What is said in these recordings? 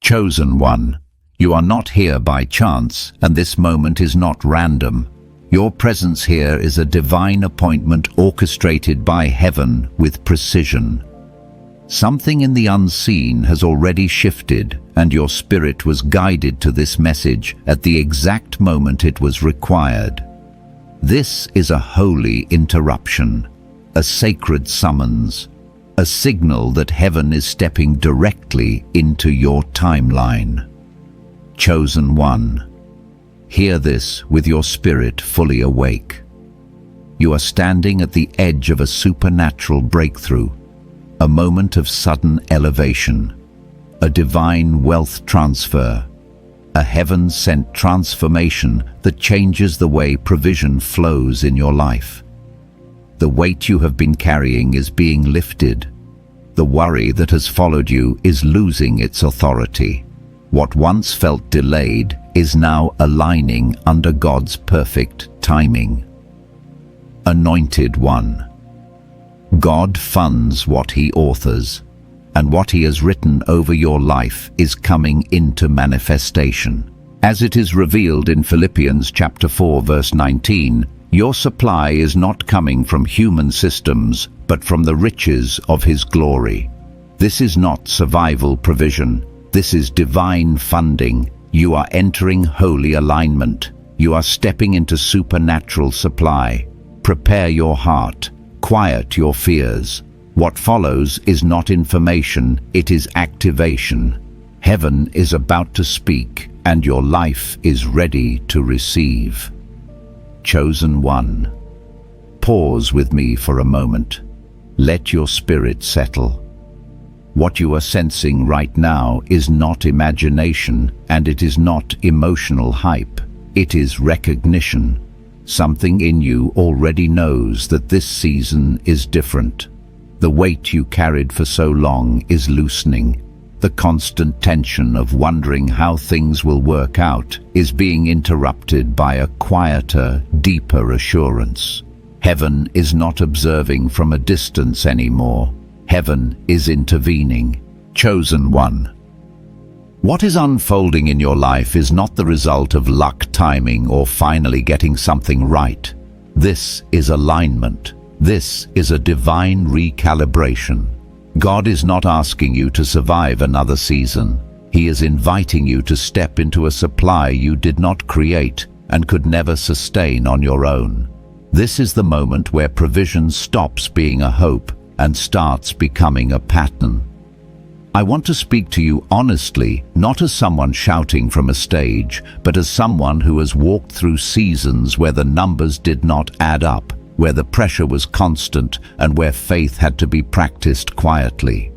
Chosen one, you are not here by chance, and this moment is not random. Your presence here is a divine appointment orchestrated by heaven with precision. Something in the unseen has already shifted, and your spirit was guided to this message at the exact moment it was required. This is a holy interruption, a sacred summons, a signal that heaven is stepping directly into your timeline. Chosen one, hear this with your spirit fully awake. You are standing at the edge of a supernatural breakthrough, a moment of sudden elevation, a divine wealth transfer, a heaven-sent transformation that changes the way provision flows in your life. The weight you have been carrying is being lifted. The worry that has followed you is losing its authority. What once felt delayed is now aligning under God's perfect timing. Anointed one, God funds what He authors, and what He has written over your life is coming into manifestation. As it is revealed in Philippians chapter 4 verse 19, your supply is not coming from human systems, but from the riches of His glory. This is not survival provision. This is divine funding. You are entering holy alignment. You are stepping into supernatural supply. Prepare your heart. Quiet your fears. What follows is not information, it is activation. Heaven is about to speak, and your life is ready to receive. Chosen one, pause with me for a moment. Let your spirit settle. What you are sensing right now is not imagination, and it is not emotional hype. It is recognition. Something in you already knows that this season is different. The weight you carried for so long is loosening. The constant tension of wondering how things will work out is being interrupted by a quieter, deeper assurance. Heaven is not observing from a distance anymore. Heaven is intervening. Chosen one, what is unfolding in your life is not the result of luck, timing, or finally getting something right. This is alignment. This is a divine recalibration. God is not asking you to survive another season. He is inviting you to step into a supply you did not create and could never sustain on your own. This is the moment where provision stops being a hope and starts becoming a pattern. I want to speak to you honestly, not as someone shouting from a stage, but as someone who has walked through seasons where the numbers did not add up, where the pressure was constant, and where faith had to be practiced quietly.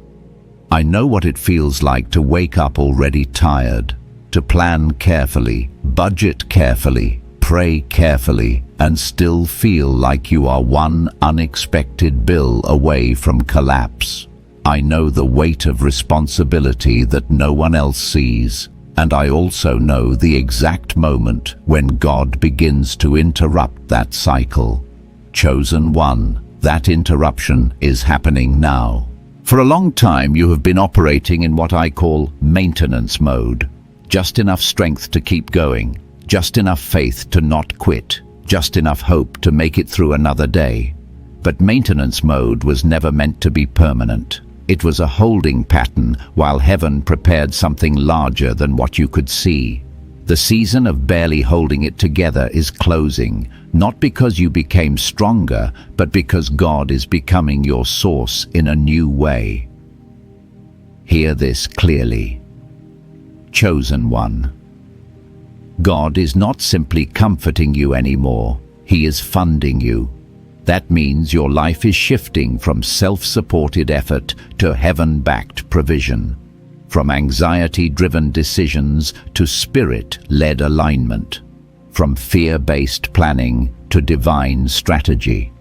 I know what it feels like to wake up already tired, to plan carefully, budget carefully, pray carefully, and still feel like you are one unexpected bill away from collapse. I know the weight of responsibility that no one else sees, and I also know the exact moment when God begins to interrupt that cycle. Chosen one, that interruption is happening now. For a long time you have been operating in what I call maintenance mode. Just enough strength to keep going, just enough faith to not quit, just enough hope to make it through another day. But maintenance mode was never meant to be permanent. It was a holding pattern while heaven prepared something larger than what you could see. The season of barely holding it together is closing, not because you became stronger, but because God is becoming your source in a new way. Hear this clearly. Chosen one, God is not simply comforting you anymore, He is funding you. That means your life is shifting from self-supported effort to heaven-backed provision, from anxiety-driven decisions to spirit-led alignment, from fear-based planning to divine strategy.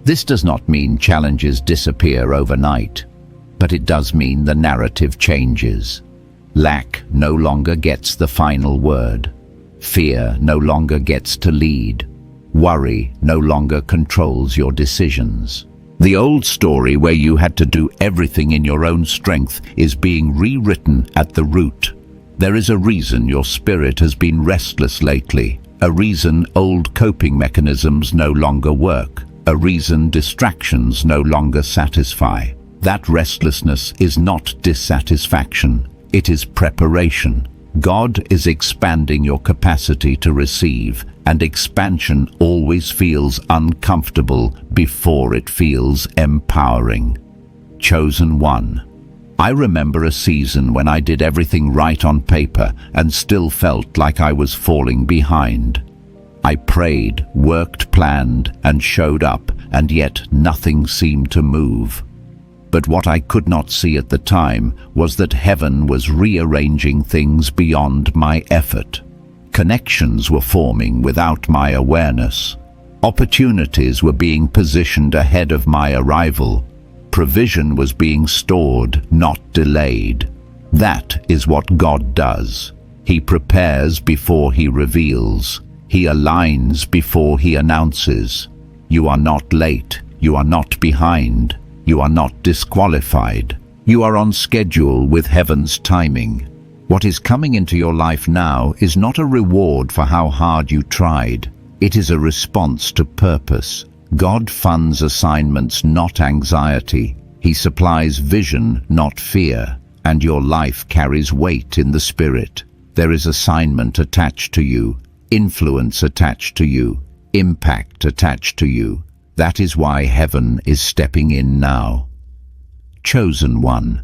This does not mean challenges disappear overnight, but it does mean the narrative changes. Lack no longer gets the final word. Fear no longer gets to lead. Worry no longer controls your decisions. The old story where you had to do everything in your own strength is being rewritten at the root. There is a reason your spirit has been restless lately, a reason old coping mechanisms no longer work, a reason distractions no longer satisfy. That restlessness is not dissatisfaction, it is preparation. God is expanding your capacity to receive, and expansion always feels uncomfortable before it feels empowering. Chosen one. I remember a season when I did everything right on paper and still felt like I was falling behind. I prayed, worked, planned, and showed up, and yet nothing seemed to move. But what I could not see at the time was that heaven was rearranging things beyond my effort. Connections were forming without my awareness. Opportunities were being positioned ahead of my arrival. Provision was being stored, not delayed. That is what God does. He prepares before He reveals. He aligns before He announces. You are not late. You are not behind. You are not disqualified. You are on schedule with heaven's timing. What is coming into your life now is not a reward for how hard you tried. It is a response to purpose. God funds assignments, not anxiety. He supplies vision, not fear. And your life carries weight in the Spirit. There is assignment attached to you, influence attached to you, impact attached to you. That is why heaven is stepping in now. Chosen one.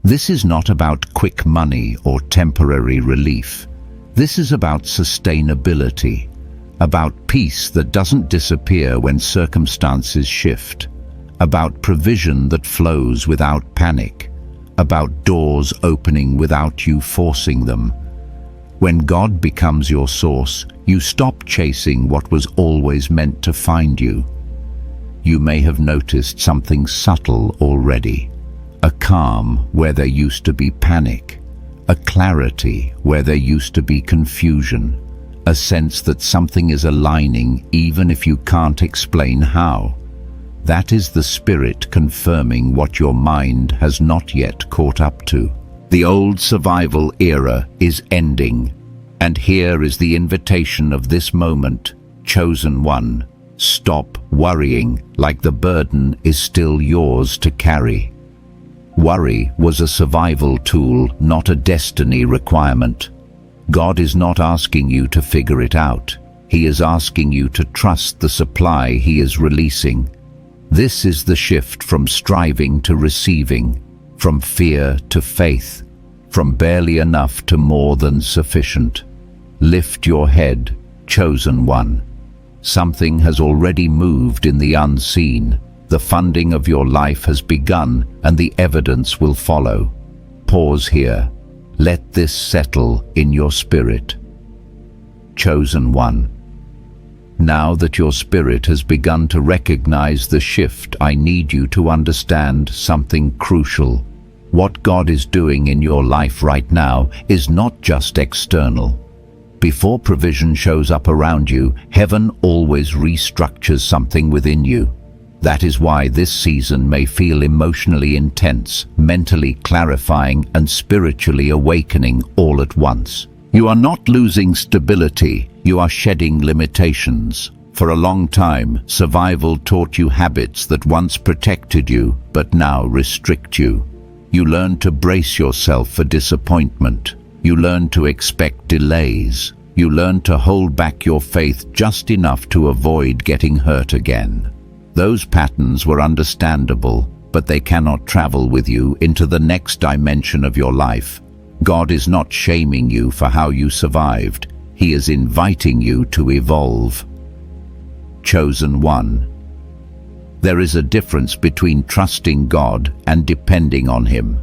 This is not about quick money or temporary relief. This is about sustainability, about peace that doesn't disappear when circumstances shift, about provision that flows without panic, about doors opening without you forcing them. When God becomes your source, you stop chasing what was always meant to find you. You may have noticed something subtle already. A calm where there used to be panic, a clarity where there used to be confusion, a sense that something is aligning even if you can't explain how. That is the Spirit confirming what your mind has not yet caught up to. The old survival era is ending, and here is the invitation of this moment, chosen one. Stop worrying like the burden is still yours to carry. Worry was a survival tool, not a destiny requirement. God is not asking you to figure it out. He is asking you to trust the supply He is releasing. This is the shift from striving to receiving, from fear to faith, from barely enough to more than sufficient. Lift your head, chosen one. Something has already moved in the unseen. The funding of your life has begun, and the evidence will follow. Pause here. Let this settle in your spirit. Chosen one. Now that your spirit has begun to recognize the shift, I need you to understand something crucial. What God is doing in your life right now is not just external. Before provision shows up around you, heaven always restructures something within you. That is why this season may feel emotionally intense, mentally clarifying, and spiritually awakening all at once. You are not losing stability, you are shedding limitations. For a long time, survival taught you habits that once protected you, but now restrict you. You learned to brace yourself for disappointment. You learned to expect delays. You learned to hold back your faith just enough to avoid getting hurt again. Those patterns were understandable, but they cannot travel with you into the next dimension of your life. God is not shaming you for how you survived. He is inviting you to evolve. Chosen one. There is a difference between trusting God and depending on Him.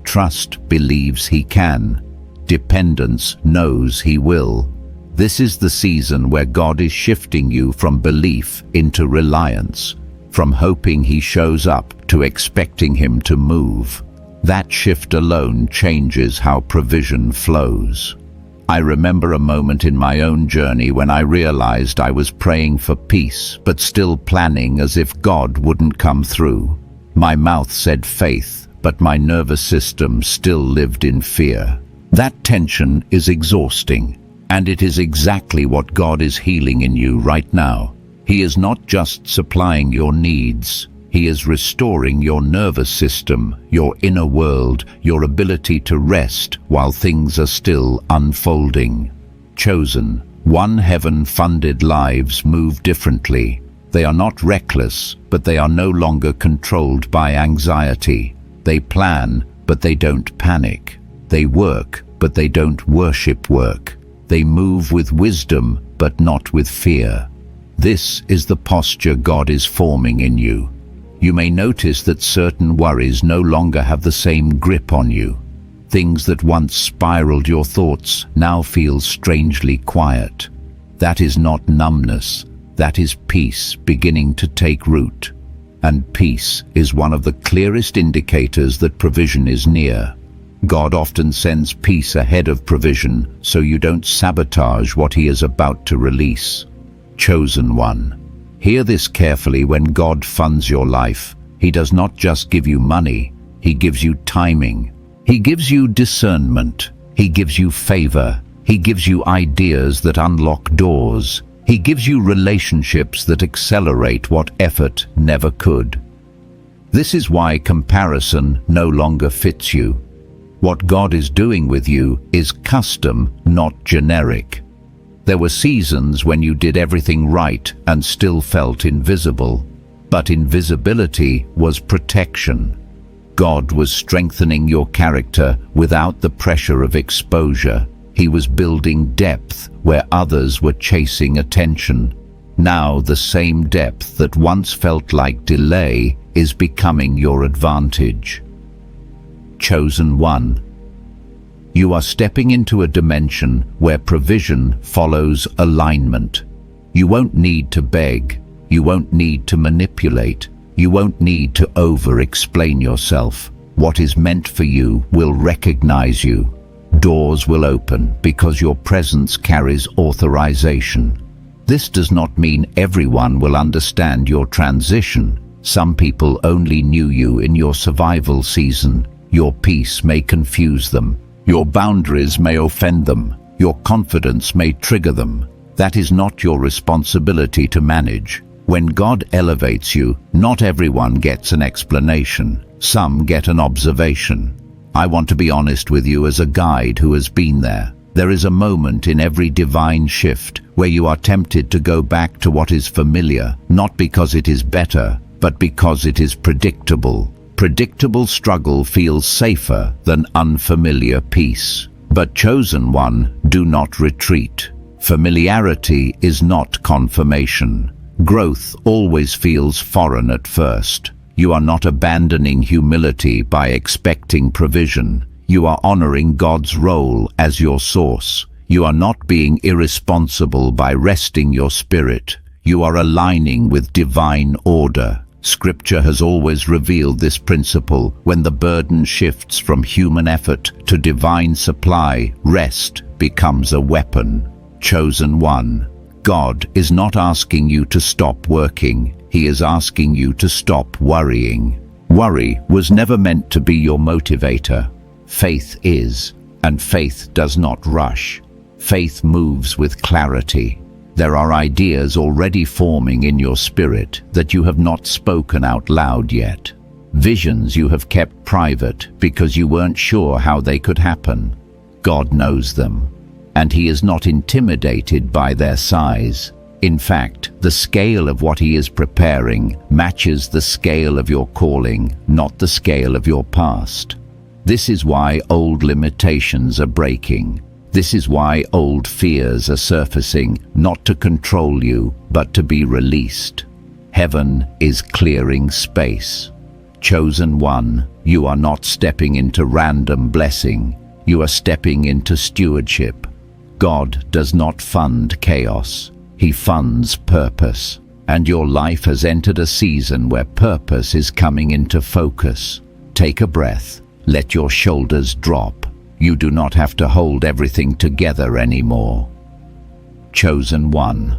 Trust believes He can. Dependence knows He will. This is the season where God is shifting you from belief into reliance, from hoping He shows up to expecting Him to move. That shift alone changes how provision flows. I remember a moment in my own journey when I realized I was praying for peace, but still planning as if God wouldn't come through. My mouth said faith, but my nervous system still lived in fear. That tension is exhausting, and it is exactly what God is healing in you right now. He is not just supplying your needs. He is restoring your nervous system, your inner world, your ability to rest while things are still unfolding. Chosen, one heaven-funded lives move differently. They are not reckless, but they are no longer controlled by anxiety. They plan, but they don't panic. They work, but they don't worship work. They move with wisdom, but not with fear. This is the posture God is forming in you. You may notice that certain worries no longer have the same grip on you. Things that once spiraled your thoughts now feel strangely quiet. That is not numbness. That is peace beginning to take root. And peace is one of the clearest indicators that provision is near. God often sends peace ahead of provision so you don't sabotage what He is about to release. Chosen one. Hear this carefully. When God funds your life, He does not just give you money, He gives you timing. He gives you discernment. He gives you favor. He gives you ideas that unlock doors. He gives you relationships that accelerate what effort never could. This is why comparison no longer fits you. What God is doing with you is custom, not generic. There were seasons when you did everything right and still felt invisible. But invisibility was protection. God was strengthening your character without the pressure of exposure. He was building depth where others were chasing attention. Now the same depth that once felt like delay is becoming your advantage. Chosen one. You are stepping into a dimension where provision follows alignment. You won't need to beg. You won't need to manipulate. You won't need to over-explain yourself. What is meant for you will recognize you. Doors will open because your presence carries authorization. This does not mean everyone will understand your transition. Some people only knew you in your survival season. Your peace may confuse them. Your boundaries may offend them. Your confidence may trigger them. That is not your responsibility to manage. When God elevates you, not everyone gets an explanation. Some get an observation. I want to be honest with you as a guide who has been there. There is a moment in every divine shift where you are tempted to go back to what is familiar, not because it is better, but because it is predictable. Predictable struggle feels safer than unfamiliar peace. But chosen one, do not retreat. Familiarity is not confirmation. Growth always feels foreign at first. You are not abandoning humility by expecting provision. You are honoring God's role as your source. You are not being irresponsible by resting your spirit. You are aligning with divine order. Scripture has always revealed this principle. When the burden shifts from human effort to divine supply, rest becomes a weapon. Chosen one. God is not asking you to stop working. He is asking you to stop worrying. Worry was never meant to be your motivator. Faith is, and faith does not rush. Faith moves with clarity. There are ideas already forming in your spirit that you have not spoken out loud yet. Visions you have kept private because you weren't sure how they could happen. God knows them, and He is not intimidated by their size. In fact, the scale of what He is preparing matches the scale of your calling, not the scale of your past. This is why old limitations are breaking. This is why old fears are surfacing, not to control you, but to be released. Heaven is clearing space. Chosen one, you are not stepping into random blessing. You are stepping into stewardship. God does not fund chaos. He funds purpose. And your life has entered a season where purpose is coming into focus. Take a breath. Let your shoulders drop. You do not have to hold everything together anymore. Chosen one.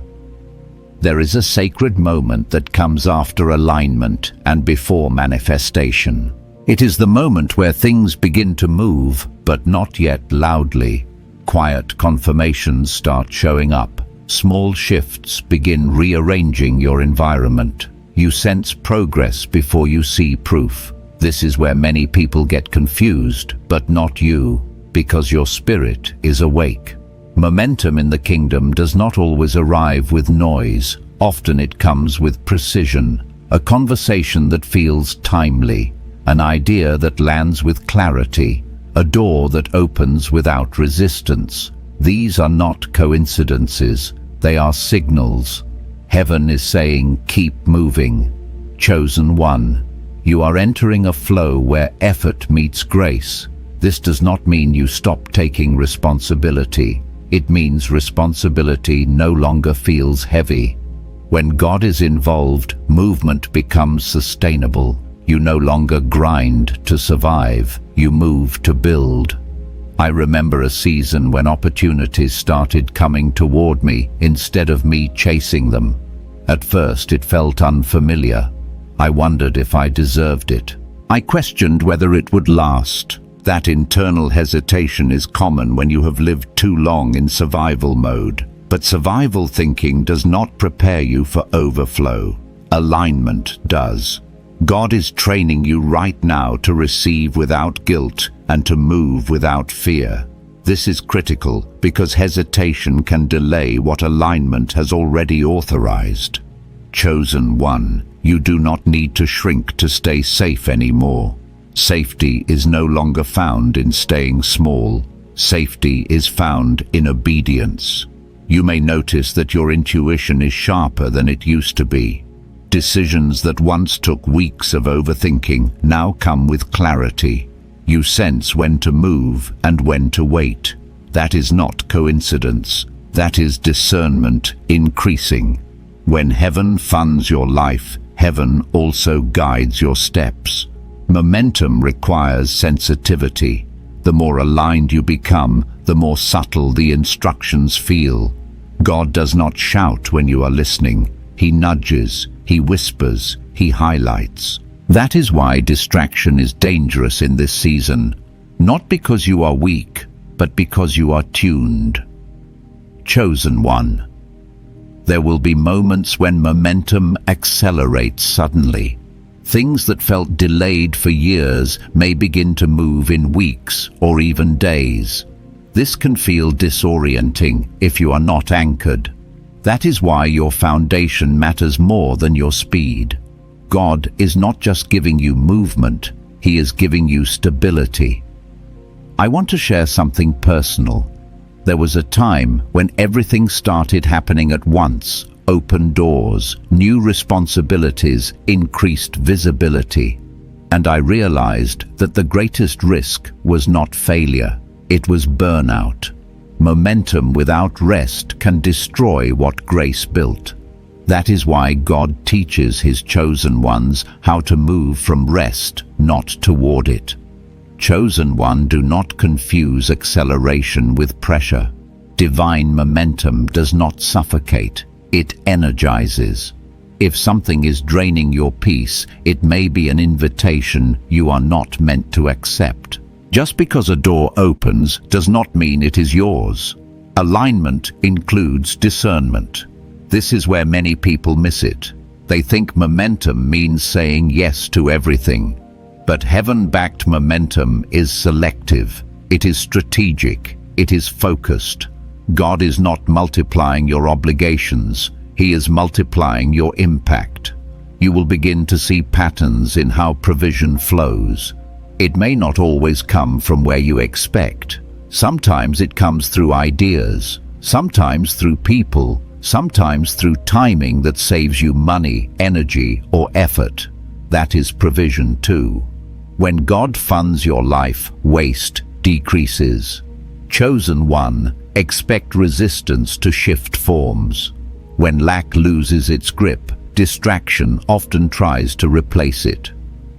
There is a sacred moment that comes after alignment and before manifestation. It is the moment where things begin to move, but not yet loudly. Quiet confirmations start showing up. Small shifts begin rearranging your environment. You sense progress before you see proof. This is where many people get confused, but not you, because your spirit is awake. Momentum in the kingdom does not always arrive with noise. Often it comes with precision, a conversation that feels timely, an idea that lands with clarity, a door that opens without resistance. These are not coincidences, they are signals. Heaven is saying, keep moving. Chosen one. You are entering a flow where effort meets grace. This does not mean you stop taking responsibility. It means responsibility no longer feels heavy. When God is involved, movement becomes sustainable. You no longer grind to survive, you move to build. I remember a season when opportunities started coming toward me instead of me chasing them. At first it felt unfamiliar. I wondered if I deserved it. I questioned whether it would last. That internal hesitation is common when you have lived too long in survival mode. But survival thinking does not prepare you for overflow. Alignment does. God is training you right now to receive without guilt and to move without fear. This is critical because hesitation can delay what alignment has already authorized. Chosen one, you do not need to shrink to stay safe anymore. Safety is no longer found in staying small. Safety is found in obedience. You may notice that your intuition is sharper than it used to be. Decisions that once took weeks of overthinking now come with clarity. You sense when to move and when to wait. That is not coincidence. That is discernment increasing. When heaven funds your life, heaven also guides your steps. Momentum requires sensitivity. The more aligned you become, the more subtle the instructions feel. God does not shout when you are listening. He nudges, he whispers, he highlights. That is why distraction is dangerous in this season. Not because you are weak, but because you are tuned. Chosen one. There will be moments when momentum accelerates suddenly. Things that felt delayed for years may begin to move in weeks or even days. This can feel disorienting if you are not anchored. That is why your foundation matters more than your speed. God is not just giving you movement, He is giving you stability. I want to share something personal. There was a time when everything started happening at once. Open doors, new responsibilities, increased visibility. And I realized that the greatest risk was not failure, it was burnout. Momentum without rest can destroy what grace built. That is why God teaches His chosen ones how to move from rest, not toward it. Chosen one, do not confuse acceleration with pressure. Divine momentum does not suffocate. It energizes. If something is draining your peace, it may be an invitation you are not meant to accept. Just because a door opens does not mean it is yours. Alignment includes discernment. This is where many people miss it. They think momentum means saying yes to everything. But heaven-backed momentum is selective. It is strategic. It is focused. God is not multiplying your obligations. He is multiplying your impact. You will begin to see patterns in how provision flows. It may not always come from where you expect. Sometimes it comes through ideas, sometimes through people, sometimes through timing that saves you money, energy, or effort. That is provision too. When God funds your life, waste decreases. Chosen one, expect resistance to shift forms. When lack loses its grip, distraction often tries to replace it.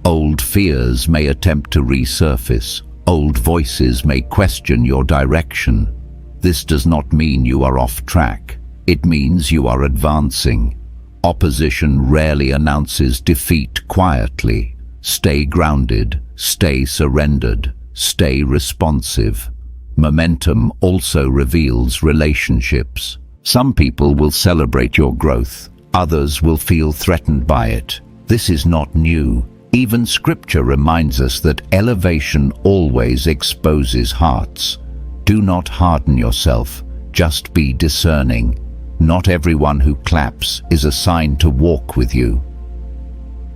Old fears may attempt to resurface. Old voices may question your direction. This does not mean you are off track. It means you are advancing. Opposition rarely announces defeat quietly. Stay grounded, stay surrendered, stay responsive. Momentum also reveals relationships. Some people will celebrate your growth. Others will feel threatened by it. This is not new. Even Scripture reminds us that elevation always exposes hearts. Do not harden yourself. Just be discerning. Not everyone who claps is assigned to walk with you.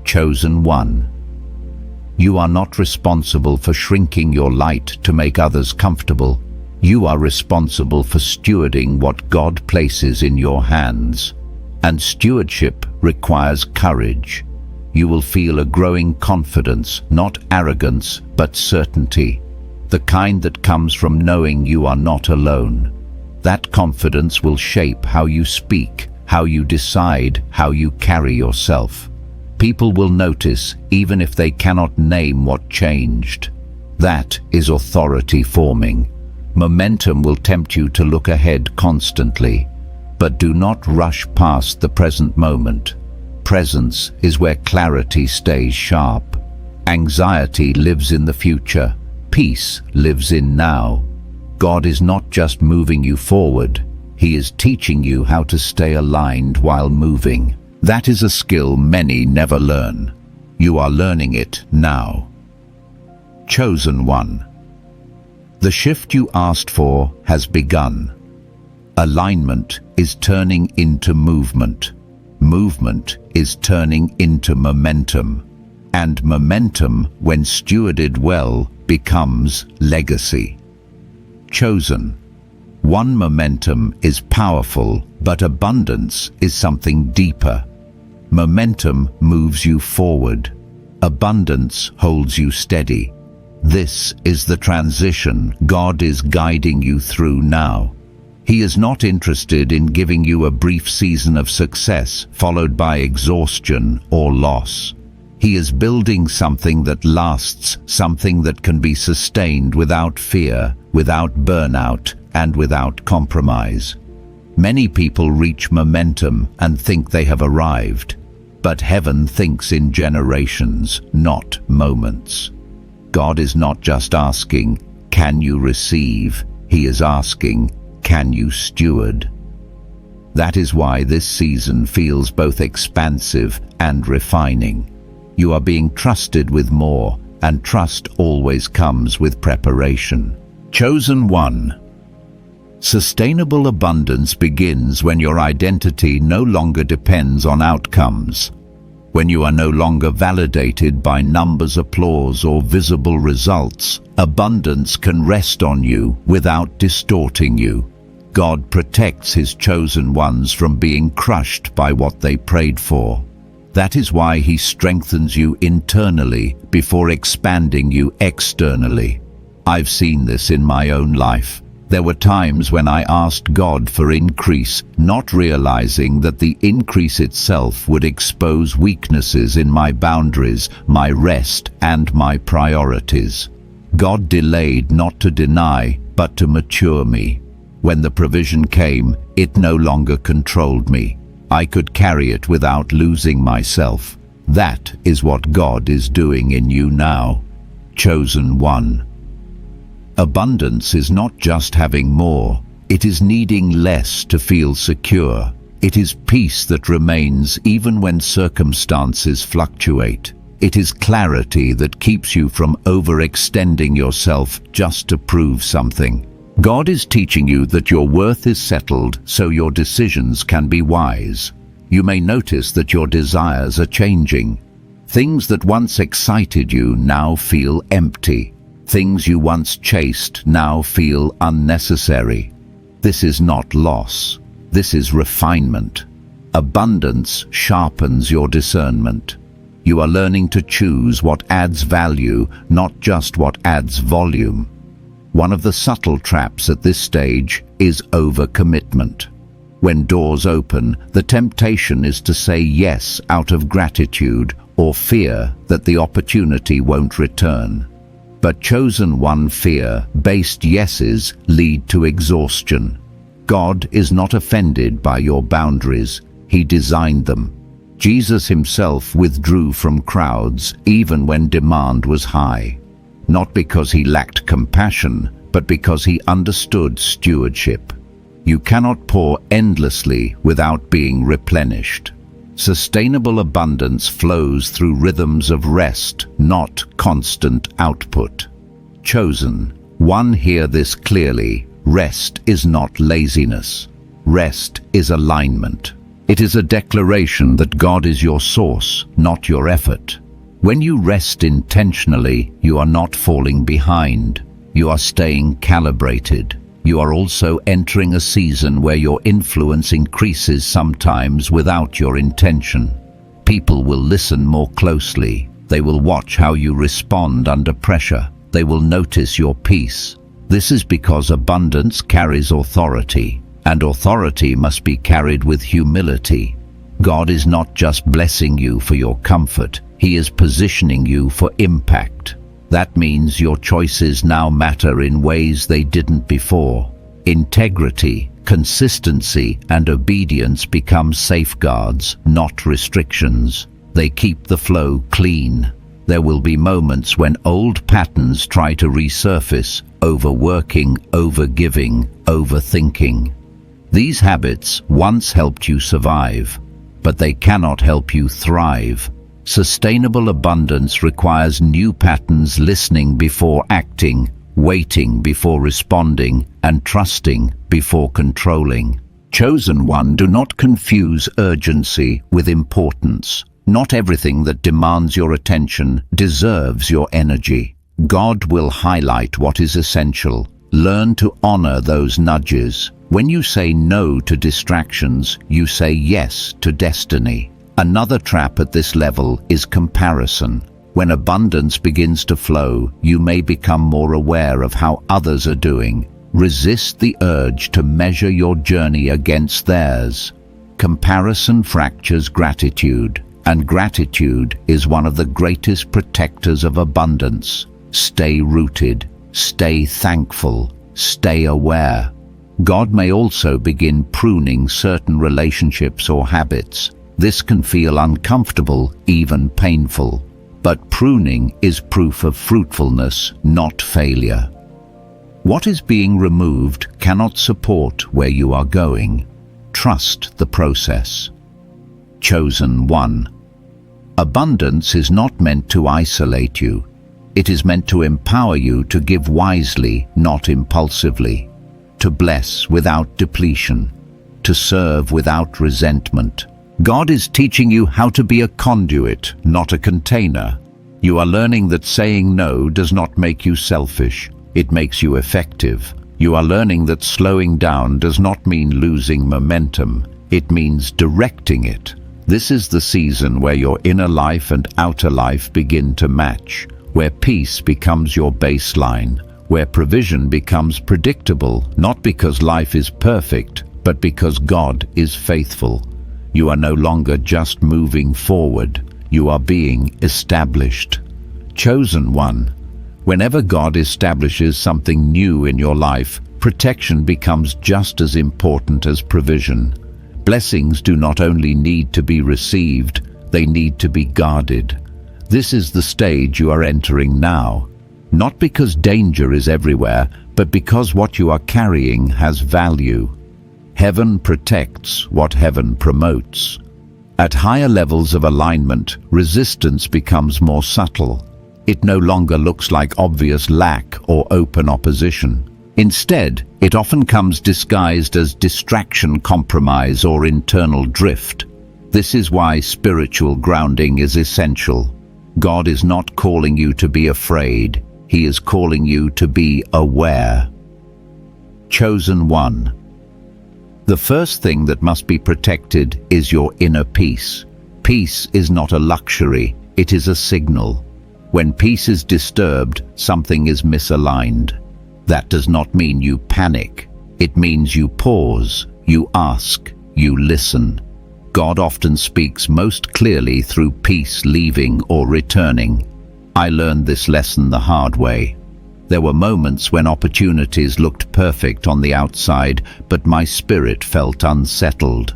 Chosen one. You are not responsible for shrinking your light to make others comfortable. You are responsible for stewarding what God places in your hands. And stewardship requires courage. You will feel a growing confidence, not arrogance, but certainty. The kind that comes from knowing you are not alone. That confidence will shape how you speak, how you decide, how you carry yourself. People will notice even if they cannot name what changed. That is authority forming. Momentum will tempt you to look ahead constantly, but do not rush past the present moment. Presence is where clarity stays sharp. Anxiety lives in the future. Peace lives in now. God is not just moving you forward. He is teaching you how to stay aligned while moving. That is a skill many never learn. You are learning it now. Chosen one. The shift you asked for has begun. Alignment is turning into movement. Movement is turning into momentum. And momentum, when stewarded well, becomes legacy. Chosen. One momentum is powerful, but abundance is something deeper. Momentum moves you forward. Abundance holds you steady. This is the transition God is guiding you through now. He is not interested in giving you a brief season of success followed by exhaustion or loss. He is building something that lasts, something that can be sustained without fear, without burnout, and without compromise. Many people reach momentum and think they have arrived, but heaven thinks in generations, not moments. God is not just asking, can you receive? He is asking, can you steward? That is why this season feels both expansive and refining. You are being trusted with more, and trust always comes with preparation. Chosen one. Sustainable abundance begins when your identity no longer depends on outcomes. When you are no longer validated by numbers, applause, or visible results, abundance can rest on you without distorting you. God protects His chosen ones from being crushed by what they prayed for. That is why He strengthens you internally before expanding you externally. I've seen this in my own life. There were times when I asked God for increase, not realizing that the increase itself would expose weaknesses in my boundaries, my rest, and my priorities. God delayed not to deny, but to mature me. When the provision came, it no longer controlled me. I could carry it without losing myself. That is what God is doing in you now. Chosen one. Abundance is not just having more. It is needing less to feel secure. It is peace that remains even when circumstances fluctuate. It is clarity that keeps you from overextending yourself just to prove something. God is teaching you that your worth is settled so your decisions can be wise. You may notice that your desires are changing. Things that once excited you now feel empty. Things you once chased now feel unnecessary. This is not loss. This is refinement. Abundance sharpens your discernment. You are learning to choose what adds value, not just what adds volume. One of the subtle traps at this stage is overcommitment. When doors open, the temptation is to say yes out of gratitude or fear that the opportunity won't return. But chosen one fear-based yeses lead to exhaustion. God is not offended by your boundaries. He designed them. Jesus himself withdrew from crowds even when demand was high. Not because he lacked compassion, but because he understood stewardship. You cannot pour endlessly without being replenished. Sustainable abundance flows through rhythms of rest, not constant output. Chosen one, hear this clearly. Rest is not laziness. Rest is alignment. It is a declaration that God is your source, not your effort. When you rest intentionally, you are not falling behind. You are staying calibrated. You are also entering a season where your influence increases, sometimes without your intention. People will listen more closely. They will watch how you respond under pressure. They will notice your peace. This is because abundance carries authority, and authority must be carried with humility. God is not just blessing you for your comfort. He is positioning you for impact. That means your choices now matter in ways they didn't before. Integrity, consistency, and obedience become safeguards, not restrictions. They keep the flow clean. There will be moments when old patterns try to resurface: overworking, overgiving, overthinking. These habits once helped you survive, but they cannot help you thrive. Sustainable abundance requires new patterns: listening before acting, waiting before responding, and trusting before controlling. Chosen one, do not confuse urgency with importance. Not everything that demands your attention deserves your energy. God will highlight what is essential. Learn to honor those nudges. When you say no to distractions, you say yes to destiny. Another trap at this level is comparison. When abundance begins to flow, you may become more aware of how others are doing. Resist the urge to measure your journey against theirs. Comparison fractures gratitude, and gratitude is one of the greatest protectors of abundance. Stay rooted, stay thankful, stay aware. God may also begin pruning certain relationships or habits. This can feel uncomfortable, even painful. But pruning is proof of fruitfulness, not failure. What is being removed cannot support where you are going. Trust the process. Chosen one. Abundance is not meant to isolate you. It is meant to empower you to give wisely, not impulsively. To bless without depletion. To serve without resentment. God is teaching you how to be a conduit, not a container. You are learning that saying no does not make you selfish. It makes you effective. You are learning that slowing down does not mean losing momentum. It means directing it. This is the season where your inner life and outer life begin to match, where peace becomes your baseline, where provision becomes predictable, not because life is perfect, but because God is faithful. You are no longer just moving forward. You are being established. Chosen one. Whenever God establishes something new in your life, protection becomes just as important as provision. Blessings do not only need to be received, they need to be guarded. This is the stage you are entering now. Not because danger is everywhere, but because what you are carrying has value. Heaven protects what heaven promotes. At higher levels of alignment, resistance becomes more subtle. It no longer looks like obvious lack or open opposition. Instead, it often comes disguised as distraction, compromise, or internal drift. This is why spiritual grounding is essential. God is not calling you to be afraid. He is calling you to be aware. Chosen one. The first thing that must be protected is your inner peace. Peace is not a luxury, it is a signal. When peace is disturbed, something is misaligned. That does not mean you panic. It means you pause, you ask, you listen. God often speaks most clearly through peace leaving or returning. I learned this lesson the hard way. There were moments when opportunities looked perfect on the outside, but my spirit felt unsettled.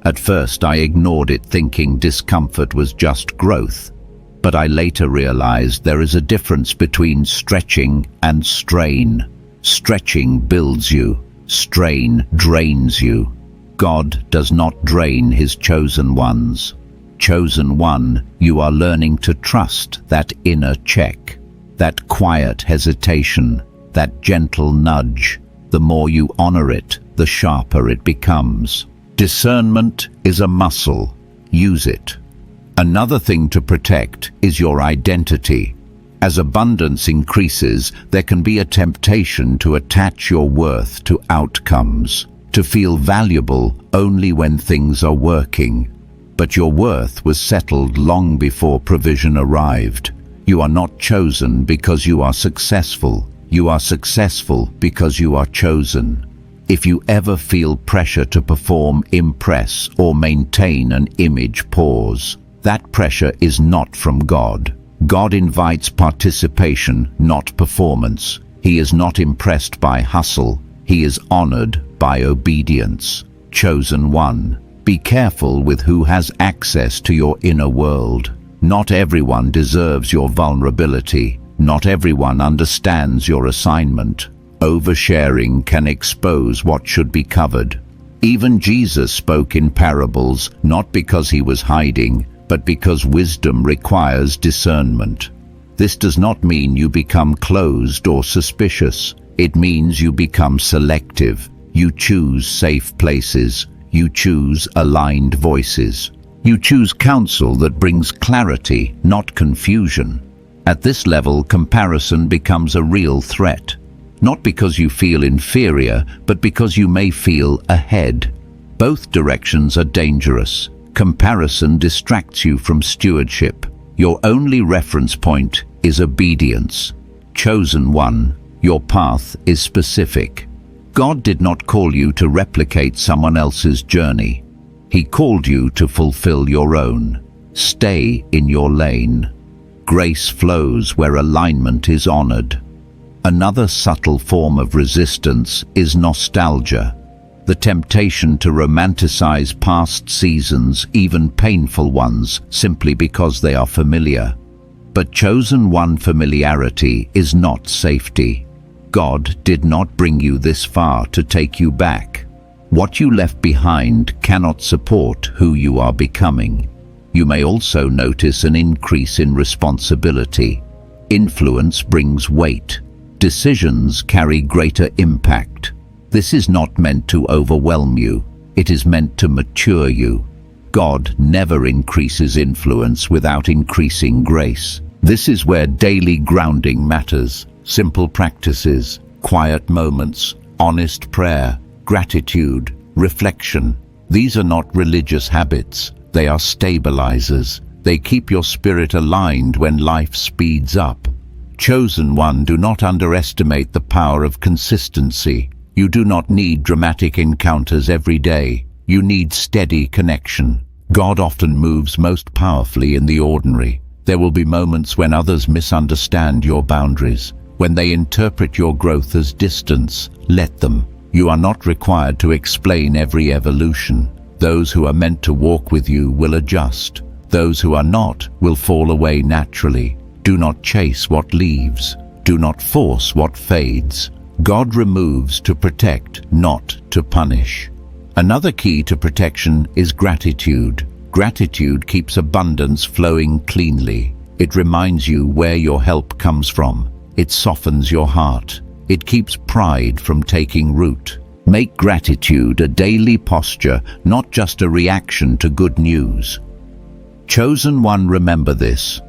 At first I ignored it, thinking discomfort was just growth. But I later realized there is a difference between stretching and strain. Stretching builds you, strain drains you. God does not drain his chosen ones. Chosen one, you are learning to trust that inner check, that quiet hesitation, that gentle nudge. The more you honor it, the sharper it becomes. Discernment is a muscle. Use it. Another thing to protect is your identity. As abundance increases, there can be a temptation to attach your worth to outcomes, to feel valuable only when things are working. But your worth was settled long before provision arrived. You are not chosen because you are successful. You are successful because you are chosen. If you ever feel pressure to perform, impress, or maintain an image, pause. That pressure is not from God. God invites participation, not performance. He is not impressed by hustle. He is honored by obedience. Chosen one. Be careful with who has access to your inner world. Not everyone deserves your vulnerability. Not everyone understands your assignment. Oversharing can expose what should be covered. Even Jesus spoke in parables, not because he was hiding, but because wisdom requires discernment. This does not mean you become closed or suspicious. It means you become selective. You choose safe places. You choose aligned voices. You choose counsel that brings clarity, not confusion. At this level, comparison becomes a real threat. Not because you feel inferior, but because you may feel ahead. Both directions are dangerous. Comparison distracts you from stewardship. Your only reference point is obedience. Chosen one, your path is specific. God did not call you to replicate someone else's journey. He called you to fulfill your own. Stay in your lane. Grace flows where alignment is honored. Another subtle form of resistance is nostalgia. The temptation to romanticize past seasons, even painful ones, simply because they are familiar. But chosen one familiarity is not safety. God did not bring you this far to take you back. What you left behind cannot support who you are becoming. You may also notice an increase in responsibility. Influence brings weight. Decisions carry greater impact. This is not meant to overwhelm you. It is meant to mature you. God never increases influence without increasing grace. This is where daily grounding matters. Simple practices, quiet moments, honest prayer, gratitude, reflection. These are not religious habits. They are stabilizers. They keep your spirit aligned when life speeds up. Chosen one, do not underestimate the power of consistency. You do not need dramatic encounters every day. You need steady connection. God often moves most powerfully in the ordinary. There will be moments when others misunderstand your boundaries, when they interpret your growth as distance. Let them. You are not required to explain every evolution. Those who are meant to walk with you will adjust. Those who are not will fall away naturally. Do not chase what leaves. Do not force what fades. God removes to protect, not to punish. Another key to protection is gratitude. Gratitude keeps abundance flowing cleanly. It reminds you where your help comes from. It softens your heart. It keeps pride from taking root. Make gratitude a daily posture, not just a reaction to good news. Chosen one, remember this.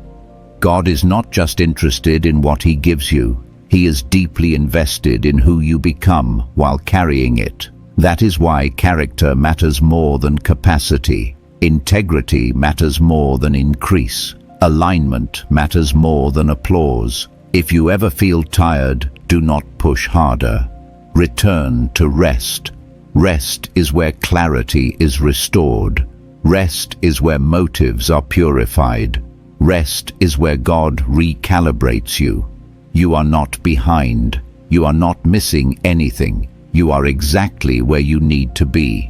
God is not just interested in what He gives you. He is deeply invested in who you become while carrying it. That is why character matters more than capacity. Integrity matters more than increase. Alignment matters more than applause. If you ever feel tired, do not push harder. Return to rest. Rest is where clarity is restored. Rest is where motives are purified. Rest is where God recalibrates you. You are not behind. You are not missing anything. You are exactly where you need to be.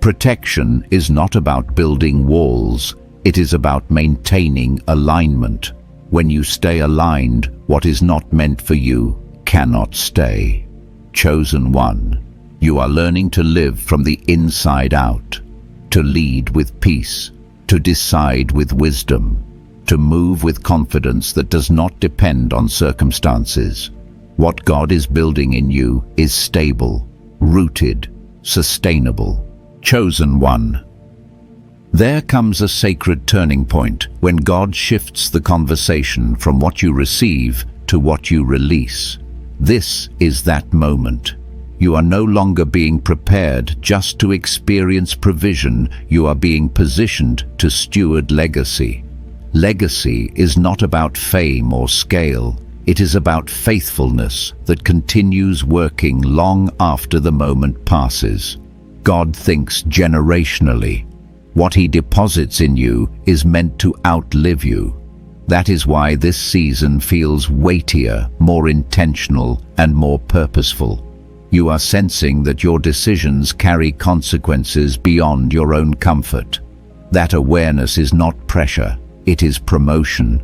Protection is not about building walls. It is about maintaining alignment. When you stay aligned, what is not meant for you cannot stay. Chosen one, you are learning to live from the inside out, to lead with peace, to decide with wisdom, to move with confidence that does not depend on circumstances. What God is building in you is stable, rooted, sustainable. Chosen one. There comes a sacred turning point when God shifts the conversation from what you receive to what you release. This is that moment. You are no longer being prepared just to experience provision. You are being positioned to steward legacy. Legacy is not about fame or scale. It is about faithfulness that continues working long after the moment passes. God thinks generationally. What He deposits in you is meant to outlive you. That is why this season feels weightier, more intentional, and more purposeful. You are sensing that your decisions carry consequences beyond your own comfort. That awareness is not pressure, it is promotion.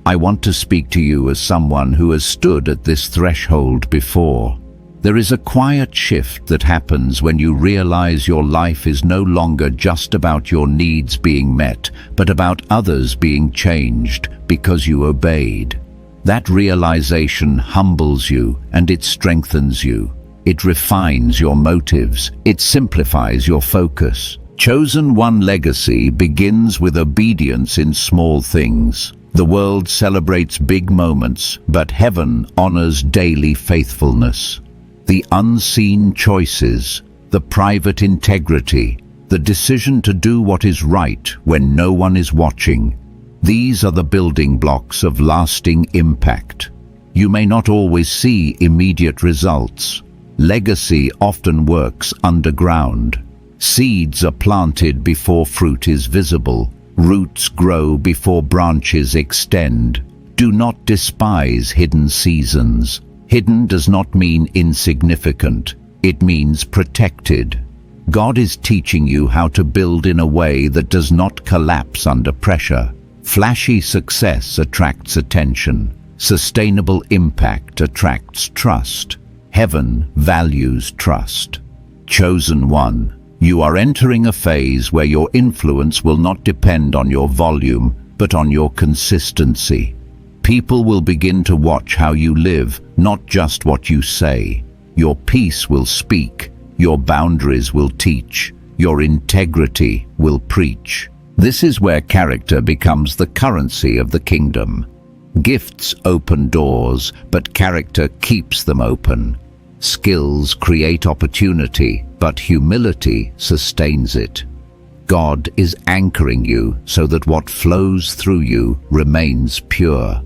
I want to speak to you as someone who has stood at this threshold before. There is a quiet shift that happens when you realize your life is no longer just about your needs being met, but about others being changed because you obeyed. That realization humbles you and it strengthens you. It refines your motives. It simplifies your focus. Chosen one legacy begins with obedience in small things. The world celebrates big moments, but heaven honors daily faithfulness. The unseen choices, the private integrity, the decision to do what is right when no one is watching. These are the building blocks of lasting impact. You may not always see immediate results. Legacy often works underground. Seeds are planted before fruit is visible. Roots grow before branches extend. Do not despise hidden seasons. Hidden does not mean insignificant. It means protected. God is teaching you how to build in a way that does not collapse under pressure. Flashy success attracts attention. Sustainable impact attracts trust. Heaven values trust. Chosen one. You are entering a phase where your influence will not depend on your volume, but on your consistency. People will begin to watch how you live, not just what you say. Your peace will speak, your boundaries will teach, your integrity will preach. This is where character becomes the currency of the kingdom. Gifts open doors, but character keeps them open. Skills create opportunity, but humility sustains it. God is anchoring you so that what flows through you remains pure.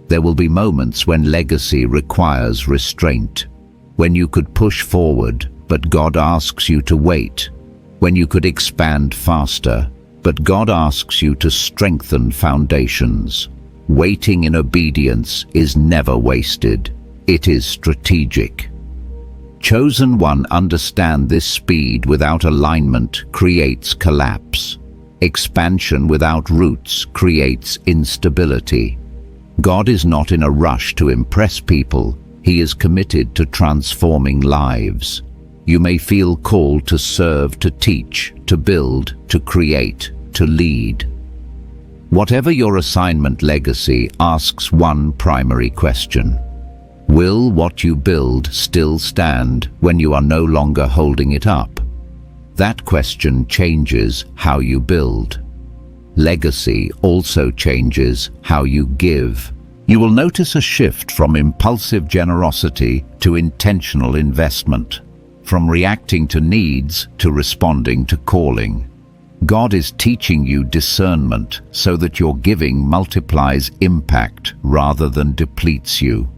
There will be moments when legacy requires restraint, when you could push forward, but God asks you to wait, when you could expand faster, but God asks you to strengthen foundations. Waiting in obedience is never wasted. It is strategic. Chosen one understand this: speed without alignment creates collapse. Expansion without roots creates instability. God is not in a rush to impress people. He is committed to transforming lives. You may feel called to serve, to teach, to build, to create, to lead. Whatever your assignment, legacy asks one primary question. Will what you build still stand when you are no longer holding it up? That question changes how you build. Legacy also changes how you give. You will notice a shift from impulsive generosity to intentional investment, from reacting to needs to responding to calling. God is teaching you discernment so that your giving multiplies impact rather than depletes you.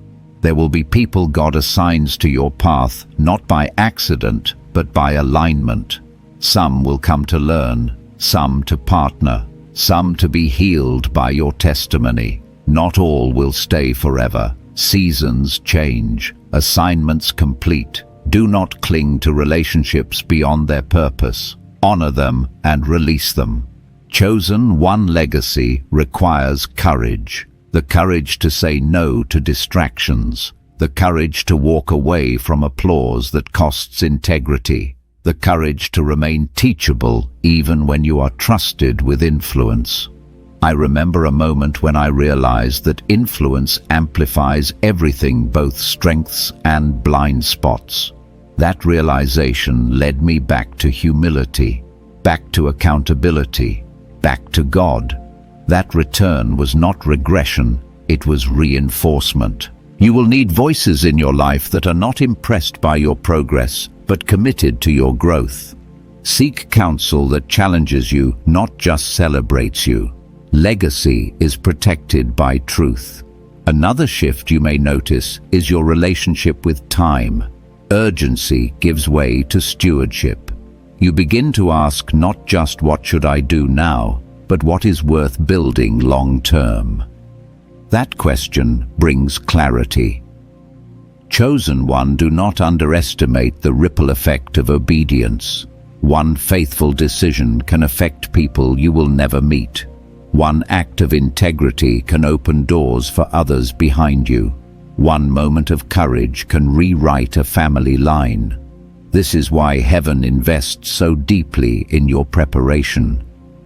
There will be people God assigns to your path, not by accident, but by alignment. Some will come to learn, some to partner, some to be healed by your testimony. Not all will stay forever. Seasons change, assignments complete. Do not cling to relationships beyond their purpose. Honor them and release them. Chosen one legacy requires courage. The courage to say no to distractions. The courage to walk away from applause that costs integrity. The courage to remain teachable even when you are trusted with influence. I remember a moment when I realized that influence amplifies everything, both strengths and blind spots. That realization led me back to humility, back to accountability, back to God. That return was not regression, it was reinforcement. You will need voices in your life that are not impressed by your progress, but committed to your growth. Seek counsel that challenges you, not just celebrates you. Legacy is protected by truth. Another shift you may notice is your relationship with time. Urgency gives way to stewardship. You begin to ask not just what should I do now, but what is worth building long term. That question brings clarity. Chosen one, do not underestimate the ripple effect of obedience. One faithful decision can affect people you will never meet. One act of integrity can open doors for others behind you. One moment of courage can rewrite a family line. This is why heaven invests so deeply in your preparation.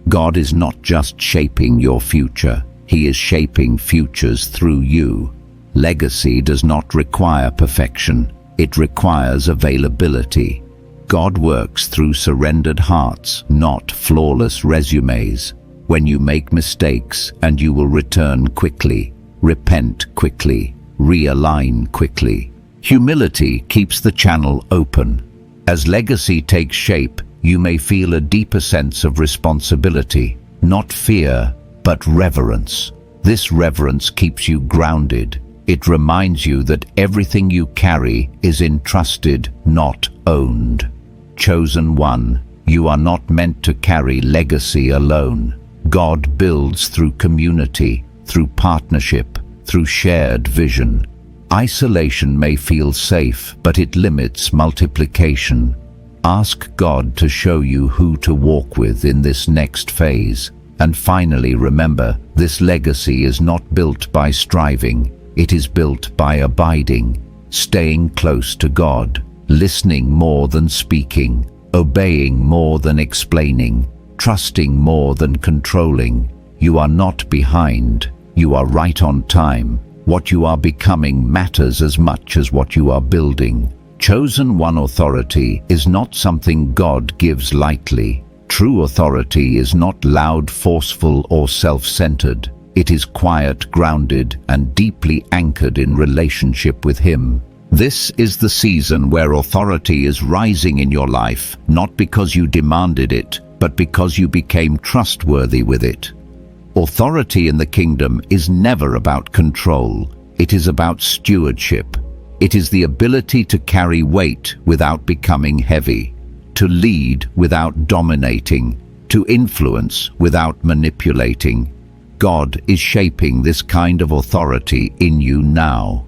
God is not just shaping your future, He is shaping futures through you. Legacy does not require perfection, it requires availability. God works through surrendered hearts, not flawless resumes. When you make mistakes, and you will return quickly, repent quickly, realign quickly. Humility keeps the channel open. As legacy takes shape, you may feel a deeper sense of responsibility, not fear, but reverence. This reverence keeps you grounded. It reminds you that everything you carry is entrusted, not owned. Chosen one, you are not meant to carry legacy alone. God builds through community, through partnership, through shared vision. Isolation may feel safe, but it limits multiplication. Ask God to show you who to walk with in this next phase. And finally, remember, this legacy is not built by striving. It is built by abiding, staying close to God, listening more than speaking, obeying more than explaining, trusting more than controlling. You are not behind. You are right on time. What you are becoming matters as much as what you are building. Chosen one authority is not something God gives lightly. True authority is not loud, forceful, or self-centered. It is quiet, grounded, and deeply anchored in relationship with Him. This is the season where authority is rising in your life, not because you demanded it, but because you became trustworthy with it. Authority in the kingdom is never about control. It is about stewardship. It is the ability to carry weight without becoming heavy, to lead without dominating, to influence without manipulating. God is shaping this kind of authority in you now.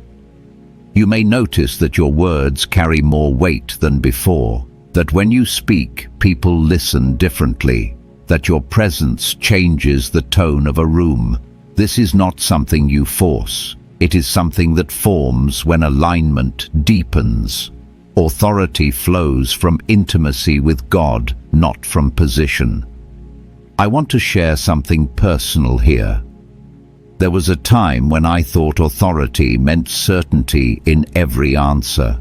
You may notice that your words carry more weight than before, that when you speak, people listen differently, that your presence changes the tone of a room. This is not something you force. It is something that forms when alignment deepens. Authority flows from intimacy with God, not from position. I want to share something personal here. There was a time when I thought authority meant certainty in every answer.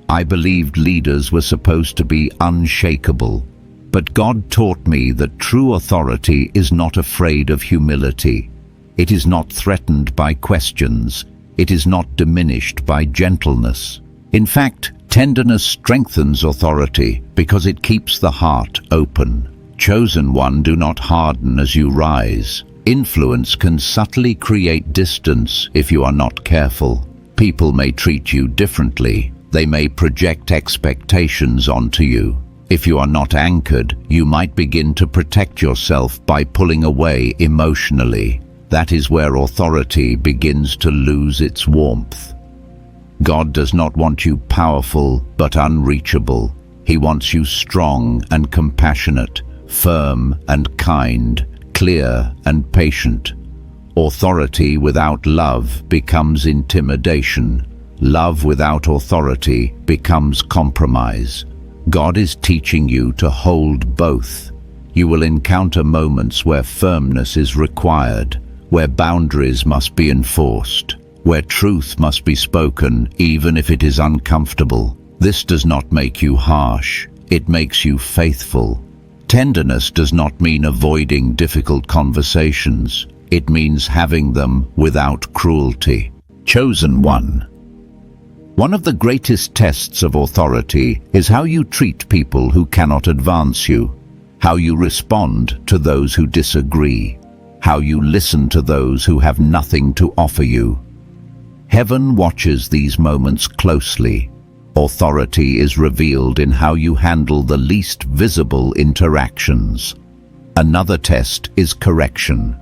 I believed leaders were supposed to be unshakable. But God taught me that true authority is not afraid of humility. It is not threatened by questions. It is not diminished by gentleness. In fact, tenderness strengthens authority because it keeps the heart open. Chosen one, do not harden as you rise. Influence can subtly create distance if you are not careful. People may treat you differently. They may project expectations onto you. If you are not anchored, you might begin to protect yourself by pulling away emotionally. That is where authority begins to lose its warmth. God does not want you powerful but unreachable. He wants you strong and compassionate, firm and kind, clear and patient. Authority without love becomes intimidation. Love without authority becomes compromise. God is teaching you to hold both. You will encounter moments where firmness is required, where boundaries must be enforced, where truth must be spoken even if it is uncomfortable. This does not make you harsh, it makes you faithful. Tenderness does not mean avoiding difficult conversations. It means having them without cruelty. Chosen one. One of the greatest tests of authority is how you treat people who cannot advance you, how you respond to those who disagree, how you listen to those who have nothing to offer you. Heaven watches these moments closely. Authority is revealed in how you handle the least visible interactions. Another test is correction.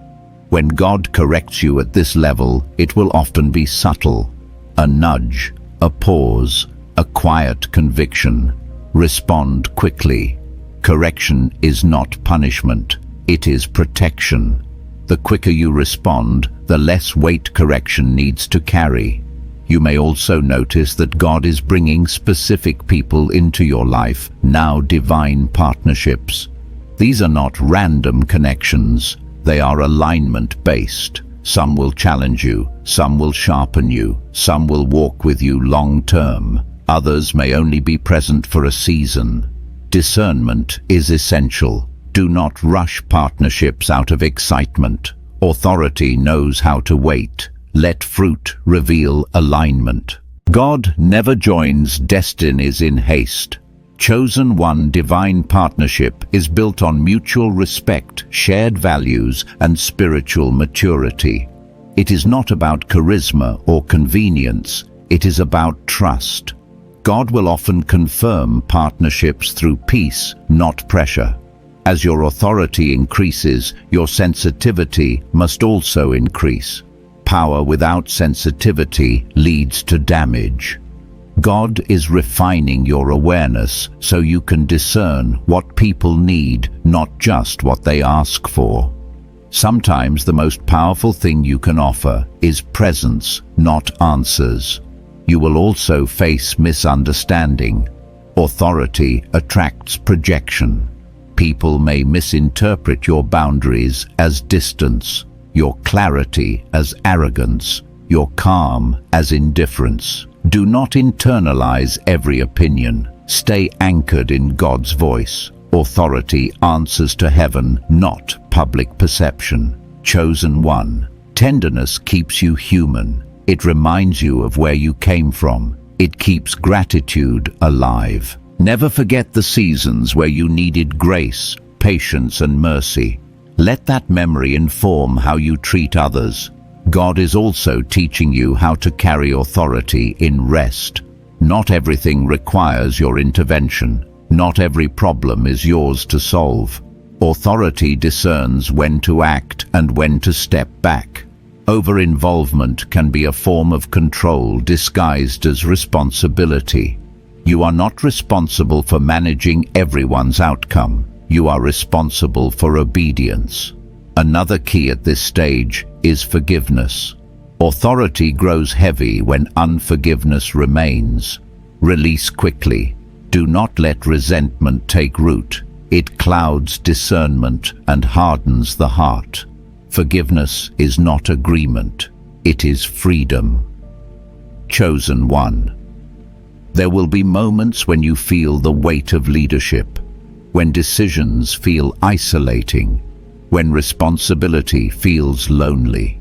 When God corrects you at this level, it will often be subtle. A nudge, a pause, a quiet conviction. Respond quickly. Correction is not punishment, it is protection. The quicker you respond, the less weight correction needs to carry. You may also notice that God is bringing specific people into your life, now divine partnerships. These are not random connections. They are alignment-based. Some will challenge you, some will sharpen you, some will walk with you long-term. Others may only be present for a season. Discernment is essential. Do not rush partnerships out of excitement. Authority knows how to wait. Let fruit reveal alignment. God never joins destinies in haste. Chosen one divine partnership is built on mutual respect, shared values, and spiritual maturity. It is not about charisma or convenience, it is about trust. God will often confirm partnerships through peace, not pressure. As your authority increases, your sensitivity must also increase. Power without sensitivity leads to damage. God is refining your awareness so you can discern what people need, not just what they ask for. Sometimes the most powerful thing you can offer is presence, not answers. You will also face misunderstanding. Authority attracts projection. People may misinterpret your boundaries as distance, your clarity as arrogance, your calm as indifference. Do not internalize every opinion. Stay anchored in God's voice. Authority answers to heaven, not public perception. Chosen one. Tenderness keeps you human. It reminds you of where you came from. It keeps gratitude alive. Never forget the seasons where you needed grace, patience, and mercy. Let that memory inform how you treat others. God is also teaching you how to carry authority in rest. Not everything requires your intervention. Not every problem is yours to solve. Authority discerns when to act and when to step back. Over-involvement can be a form of control disguised as responsibility. You are not responsible for managing everyone's outcome. You are responsible for obedience. Another key at this stage is forgiveness. Authority grows heavy when unforgiveness remains. Release quickly. Do not let resentment take root. It clouds discernment and hardens the heart. Forgiveness is not agreement. It is freedom. Chosen one. There will be moments when you feel the weight of leadership, when decisions feel isolating, when responsibility feels lonely.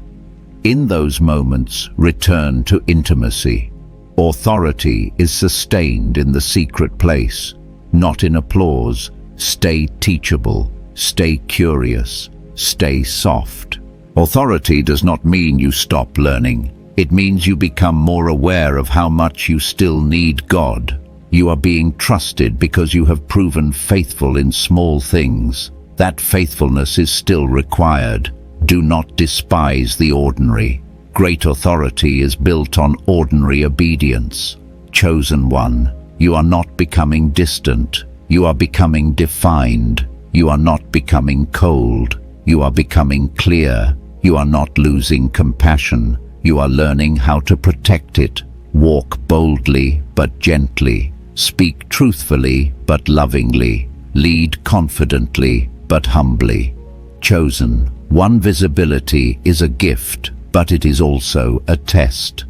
In those moments, return to intimacy. Authority is sustained in the secret place, not in applause. Stay teachable, stay curious, stay soft. Authority does not mean you stop learning. It means you become more aware of how much you still need God. You are being trusted because you have proven faithful in small things. That faithfulness is still required. Do not despise the ordinary. Great authority is built on ordinary obedience. Chosen one, you are not becoming distant. You are becoming defined. You are not becoming cold. You are becoming clear. You are not losing compassion. You are learning how to protect it. Walk boldly but gently. Speak truthfully but lovingly. Lead confidently but humbly. Chosen one, visibility is a gift, but it is also a test.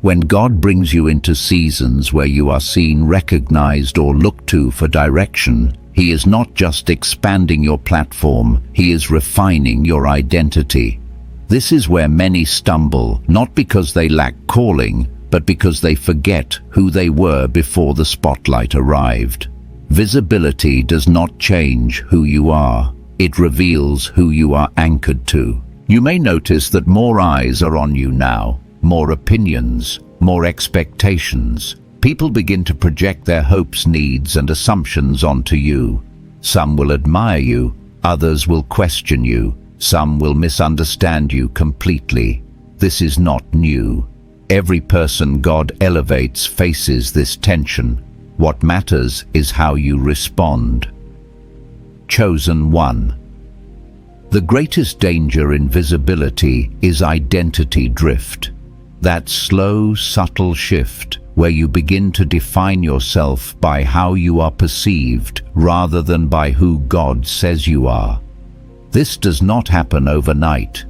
When God brings you into seasons where you are seen, recognized, or looked to for direction, He is not just expanding your platform, He is refining your identity. This is where many stumble, not because they lack calling, but because they forget who they were before the spotlight arrived. Visibility does not change who you are. It reveals who you are anchored to. You may notice that more eyes are on you now, more opinions, more expectations. People begin to project their hopes, needs, and assumptions onto you. Some will admire you, others will question you, some will misunderstand you completely. This is not new. Every person God elevates faces this tension. What matters is how you respond. Chosen one. The greatest danger in visibility is identity drift. That slow, subtle shift where you begin to define yourself by how you are perceived rather than by who God says you are. This does not happen overnight.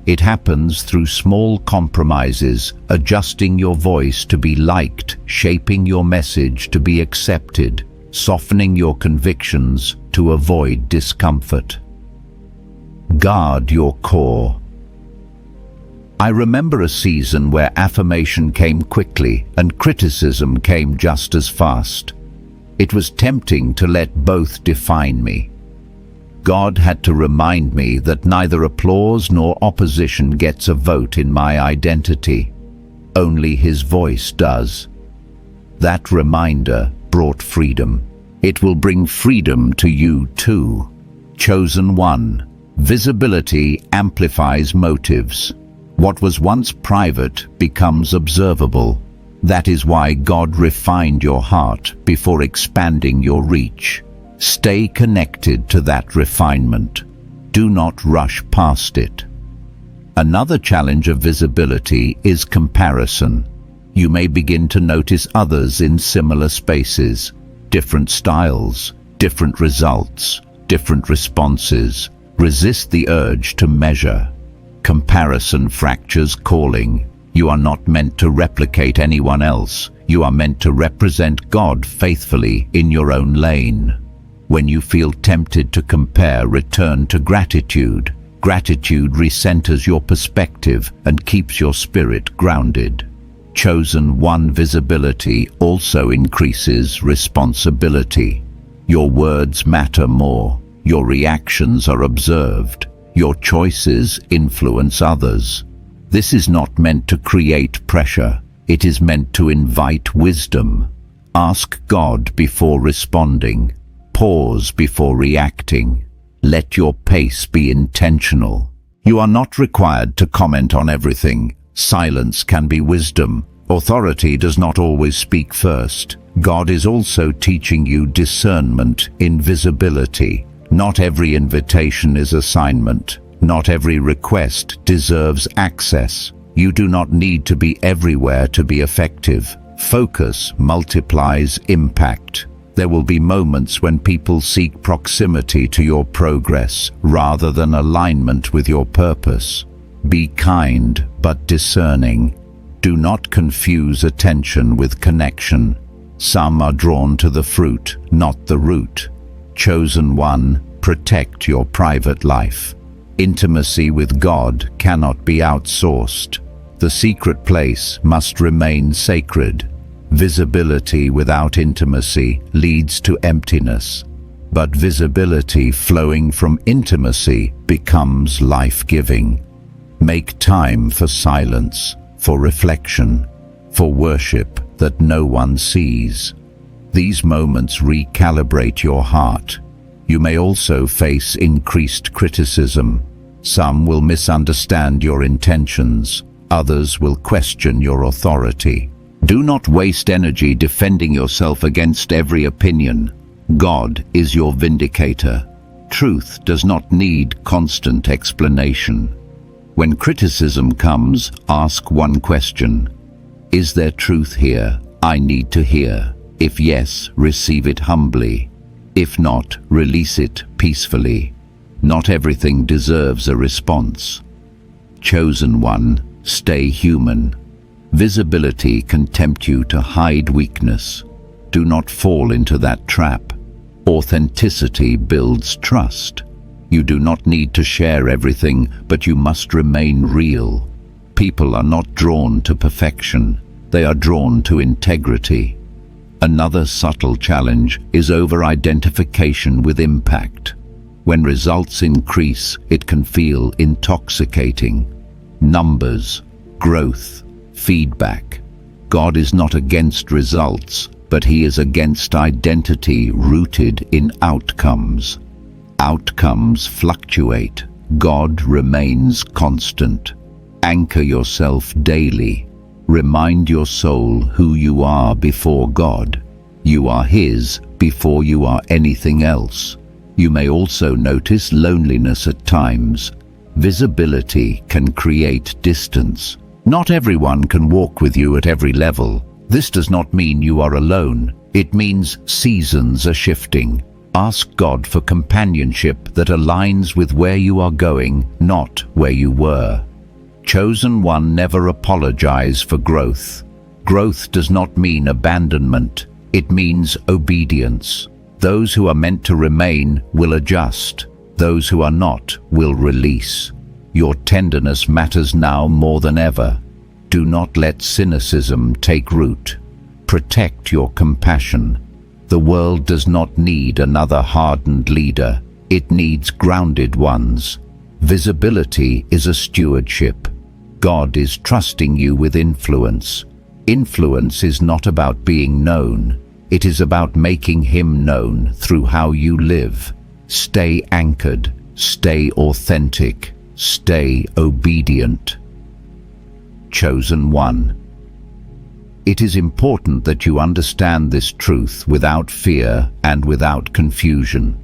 It happens through small compromises, adjusting your voice to be liked, shaping your message to be accepted, softening your convictions to avoid discomfort. Guard your core. I remember a season where affirmation came quickly and criticism came just as fast. It was tempting to let both define me. God had to remind me that neither applause nor opposition gets a vote in my identity. Only His voice does. That reminder brought freedom. It will bring freedom to you too. Chosen one. Visibility amplifies motives. What was once private becomes observable. That is why God refined your heart before expanding your reach. Stay connected to that refinement. Do not rush past it. Another challenge of visibility is comparison. You may begin to notice others in similar spaces, different styles, different results, different responses. Resist the urge to measure. Comparison fractures calling. You are not meant to replicate anyone else. You are meant to represent God faithfully in your own lane. When you feel tempted to compare, return to gratitude. Gratitude recenters your perspective and keeps your spirit grounded. Chosen one. Visibility also increases responsibility. Your words matter more. Your reactions are observed. Your choices influence others. This is not meant to create pressure. It is meant to invite wisdom. Ask God before responding. Pause before reacting. Let your pace be intentional. You are not required to comment on everything. Silence can be wisdom. Authority does not always speak first. God is also teaching you discernment in visibility. Not every invitation is assignment. Not every request deserves access. You do not need to be everywhere to be effective. Focus multiplies impact. There will be moments when people seek proximity to your progress rather than alignment with your purpose. Be kind but discerning. Do not confuse attention with connection. Some are drawn to the fruit, not the root. Chosen one, protect your private life. Intimacy with God cannot be outsourced. The secret place must remain sacred. Visibility without intimacy leads to emptiness, but visibility flowing from intimacy becomes life-giving. Make time for silence, for reflection, for worship that no one sees. These moments recalibrate your heart. You may also face increased criticism. Some will misunderstand your intentions. Others will question your authority. Do not waste energy defending yourself against every opinion. God is your vindicator. Truth does not need constant explanation. When criticism comes, ask one question. Is there truth here I need to hear? If yes, receive it humbly. If not, release it peacefully. Not everything deserves a response. Chosen one, stay human. Visibility can tempt you to hide weakness. Do not fall into that trap. Authenticity builds trust. You do not need to share everything, but you must remain real. People are not drawn to perfection. They are drawn to integrity. Another subtle challenge is over-identification with impact. When results increase, it can feel intoxicating. Numbers, growth, feedback. God is not against results, but He is against identity rooted in outcomes. Outcomes fluctuate. God remains constant. Anchor yourself daily. Remind your soul who you are before God. You are His before you are anything else. You may also notice loneliness at times. Visibility can create distance. Not everyone can walk with you at every level. This does not mean you are alone. It means seasons are shifting. Ask God for companionship that aligns with where you are going, not where you were. Chosen one, never apologize for growth. Growth does not mean abandonment. It means obedience. Those who are meant to remain will adjust. Those who are not will release. Your tenderness matters now more than ever. Do not let cynicism take root. Protect your compassion. The world does not need another hardened leader. It needs grounded ones. Visibility is a stewardship. God is trusting you with influence. Influence is not about being known. It is about making Him known through how you live. Stay anchored, stay authentic, stay obedient. Chosen one. It is important that you understand this truth without fear and without confusion.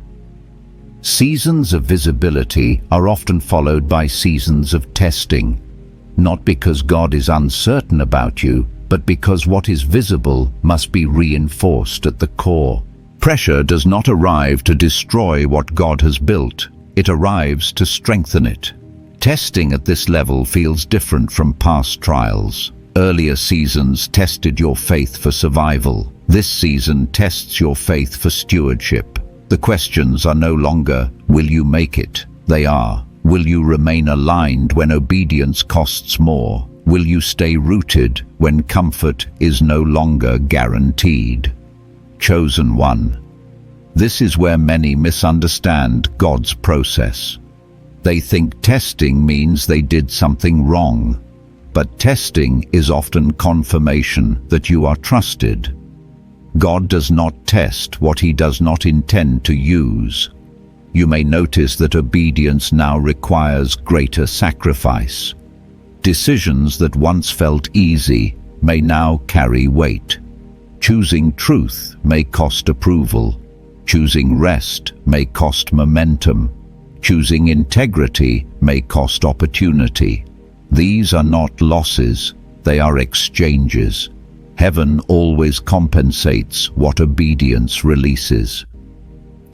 Seasons of visibility are often followed by seasons of testing, not because God is uncertain about you, but because what is visible must be reinforced at the core. Pressure does not arrive to destroy what God has built. It arrives to strengthen it. Testing at this level feels different from past trials. Earlier seasons tested your faith for survival. This season tests your faith for stewardship. The questions are no longer, will you make it? They are, will you remain aligned when obedience costs more? Will you stay rooted when comfort is no longer guaranteed? Chosen one. This is where many misunderstand God's process. They think testing means they did something wrong, but testing is often confirmation that you are trusted. God does not test what He does not intend to use. You may notice that obedience now requires greater sacrifice. Decisions that once felt easy may now carry weight. Choosing truth may cost approval. Choosing rest may cost momentum. Choosing integrity may cost opportunity. These are not losses, they are exchanges. Heaven always compensates what obedience releases.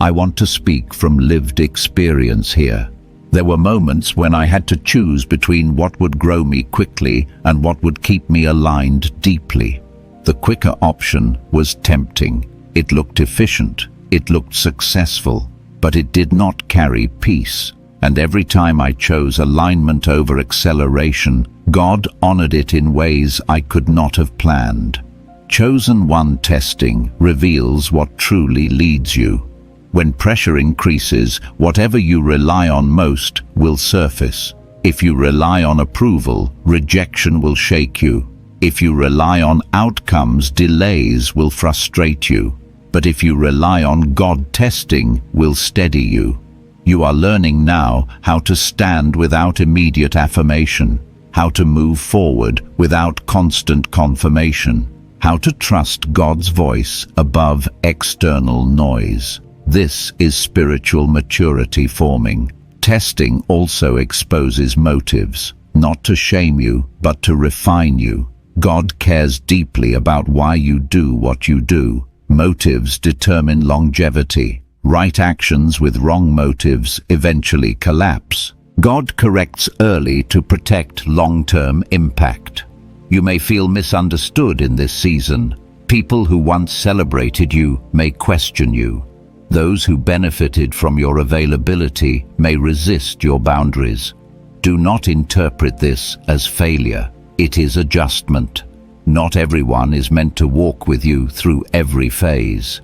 I want to speak from lived experience here. There were moments when I had to choose between what would grow me quickly and what would keep me aligned deeply. The quicker option was tempting. It looked efficient. It looked successful. But it did not carry peace. And every time I chose alignment over acceleration, God honored it in ways I could not have planned. Chosen one testing reveals what truly leads you. When pressure increases, whatever you rely on most will surface. If you rely on approval, rejection will shake you. If you rely on outcomes, delays will frustrate you. But if you rely on God, testing will steady you. You are learning now how to stand without immediate affirmation, how to move forward without constant confirmation, how to trust God's voice above external noise. This is spiritual maturity forming. Testing also exposes motives, not to shame you, but to refine you. God cares deeply about why you do what you do. Motives determine longevity. Right actions with wrong motives eventually collapse. God corrects early to protect long-term impact. You may feel misunderstood in this season. People who once celebrated you may question you. Those who benefited from your availability may resist your boundaries. Do not interpret this as failure. It is adjustment. Not everyone is meant to walk with you through every phase.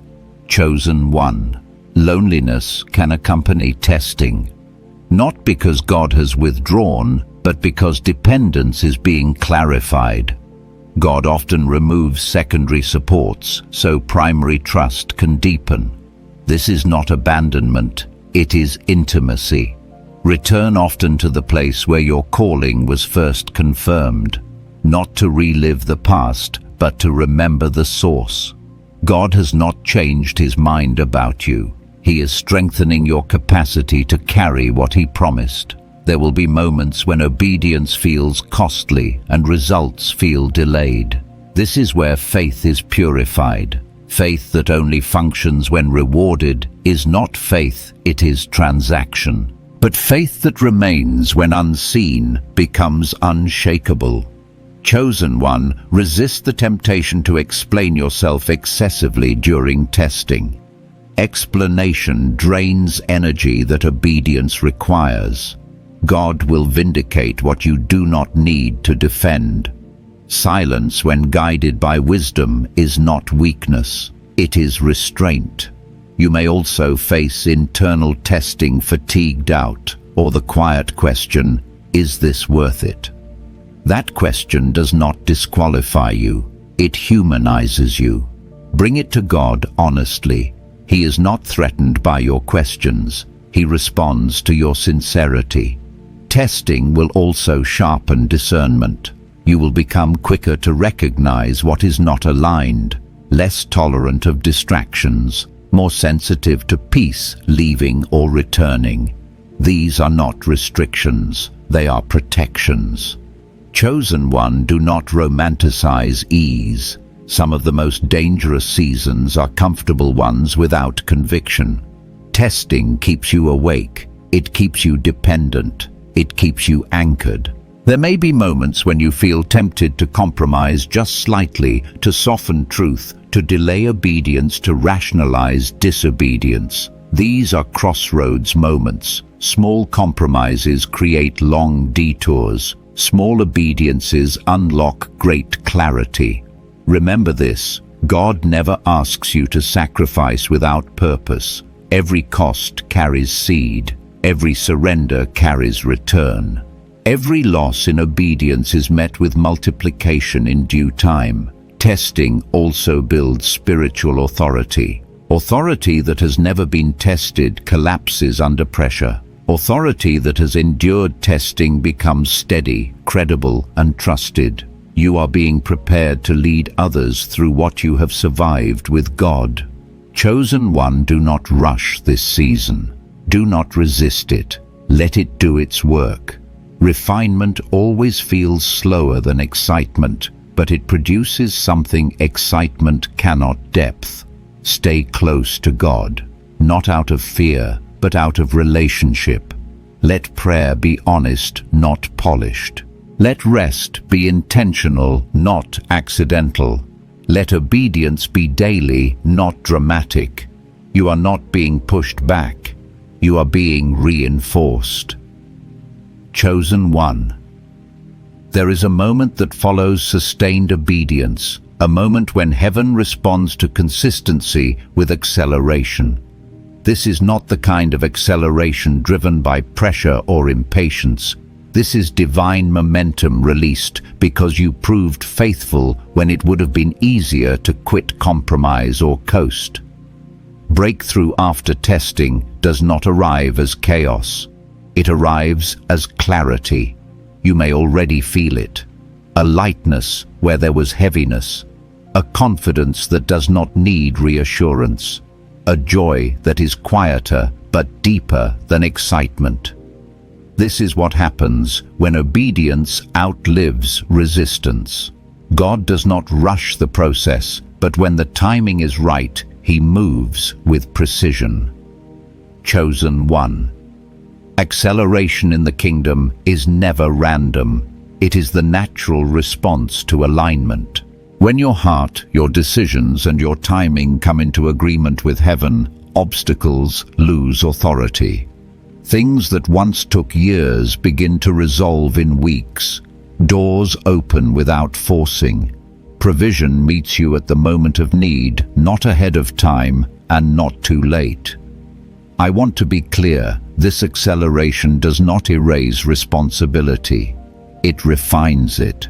Chosen one. Loneliness can accompany testing. Not because God has withdrawn, but because dependence is being clarified. God often removes secondary supports, so primary trust can deepen. This is not abandonment, it is intimacy. Return often to the place where your calling was first confirmed, not to relive the past, but to remember the source. God has not changed his mind about you. He is strengthening your capacity to carry what he promised. There will be moments when obedience feels costly and results feel delayed. This is where faith is purified. Faith that only functions when rewarded is not faith, it is transaction. But faith that remains when unseen becomes unshakable. Chosen one, resist the temptation to explain yourself excessively during testing. Explanation drains energy that obedience requires. God will vindicate what you do not need to defend. Silence, when guided by wisdom, is not weakness. It is restraint. You may also face internal testing, fatigue, doubt, or the quiet question, is this worth it? That question does not disqualify you. It humanizes you. Bring it to God honestly. He is not threatened by your questions. He responds to your sincerity. Testing will also sharpen discernment. You will become quicker to recognize what is not aligned, less tolerant of distractions, more sensitive to peace, leaving or returning. These are not restrictions, they are protections. Chosen one, do not romanticize ease. Some of the most dangerous seasons are comfortable ones without conviction. Testing keeps you awake, it keeps you dependent, it keeps you anchored. There may be moments when you feel tempted to compromise just slightly, to soften truth, to delay obedience, to rationalize disobedience. These are crossroads moments. Small compromises create long detours. Small obediences unlock great clarity. Remember this, God never asks you to sacrifice without purpose. Every cost carries seed. Every surrender carries return. Every loss in obedience is met with multiplication in due time. Testing also builds spiritual authority. Authority that has never been tested collapses under pressure. Authority that has endured testing becomes steady, credible, and trusted. You are being prepared to lead others through what you have survived with God. Chosen one, do not rush this season. Do not resist it. Let it do its work. Refinement always feels slower than excitement, but it produces something excitement cannot: depth. Stay close to God, not out of fear, but out of relationship. Let prayer be honest, not polished. Let rest be intentional, not accidental. Let obedience be daily, not dramatic. You are not being pushed back. You are being reinforced. Chosen one. There is a moment that follows sustained obedience, a moment when heaven responds to consistency with acceleration. This is not the kind of acceleration driven by pressure or impatience. This is divine momentum released because you proved faithful when it would have been easier to quit, compromise, or coast. Breakthrough after testing does not arrive as chaos. It arrives as clarity. You may already feel it. A lightness where there was heaviness. A confidence that does not need reassurance. A joy that is quieter but deeper than excitement. This is what happens when obedience outlives resistance. God does not rush the process, but when the timing is right, He moves with precision. Chosen one. Acceleration in the kingdom is never random. It is the natural response to alignment. When your heart, your decisions, and your timing come into agreement with heaven, obstacles lose authority. Things that once took years begin to resolve in weeks. Doors open without forcing. Provision meets you at the moment of need, not ahead of time and not too late. I want to be clear, this acceleration does not erase responsibility. It refines it.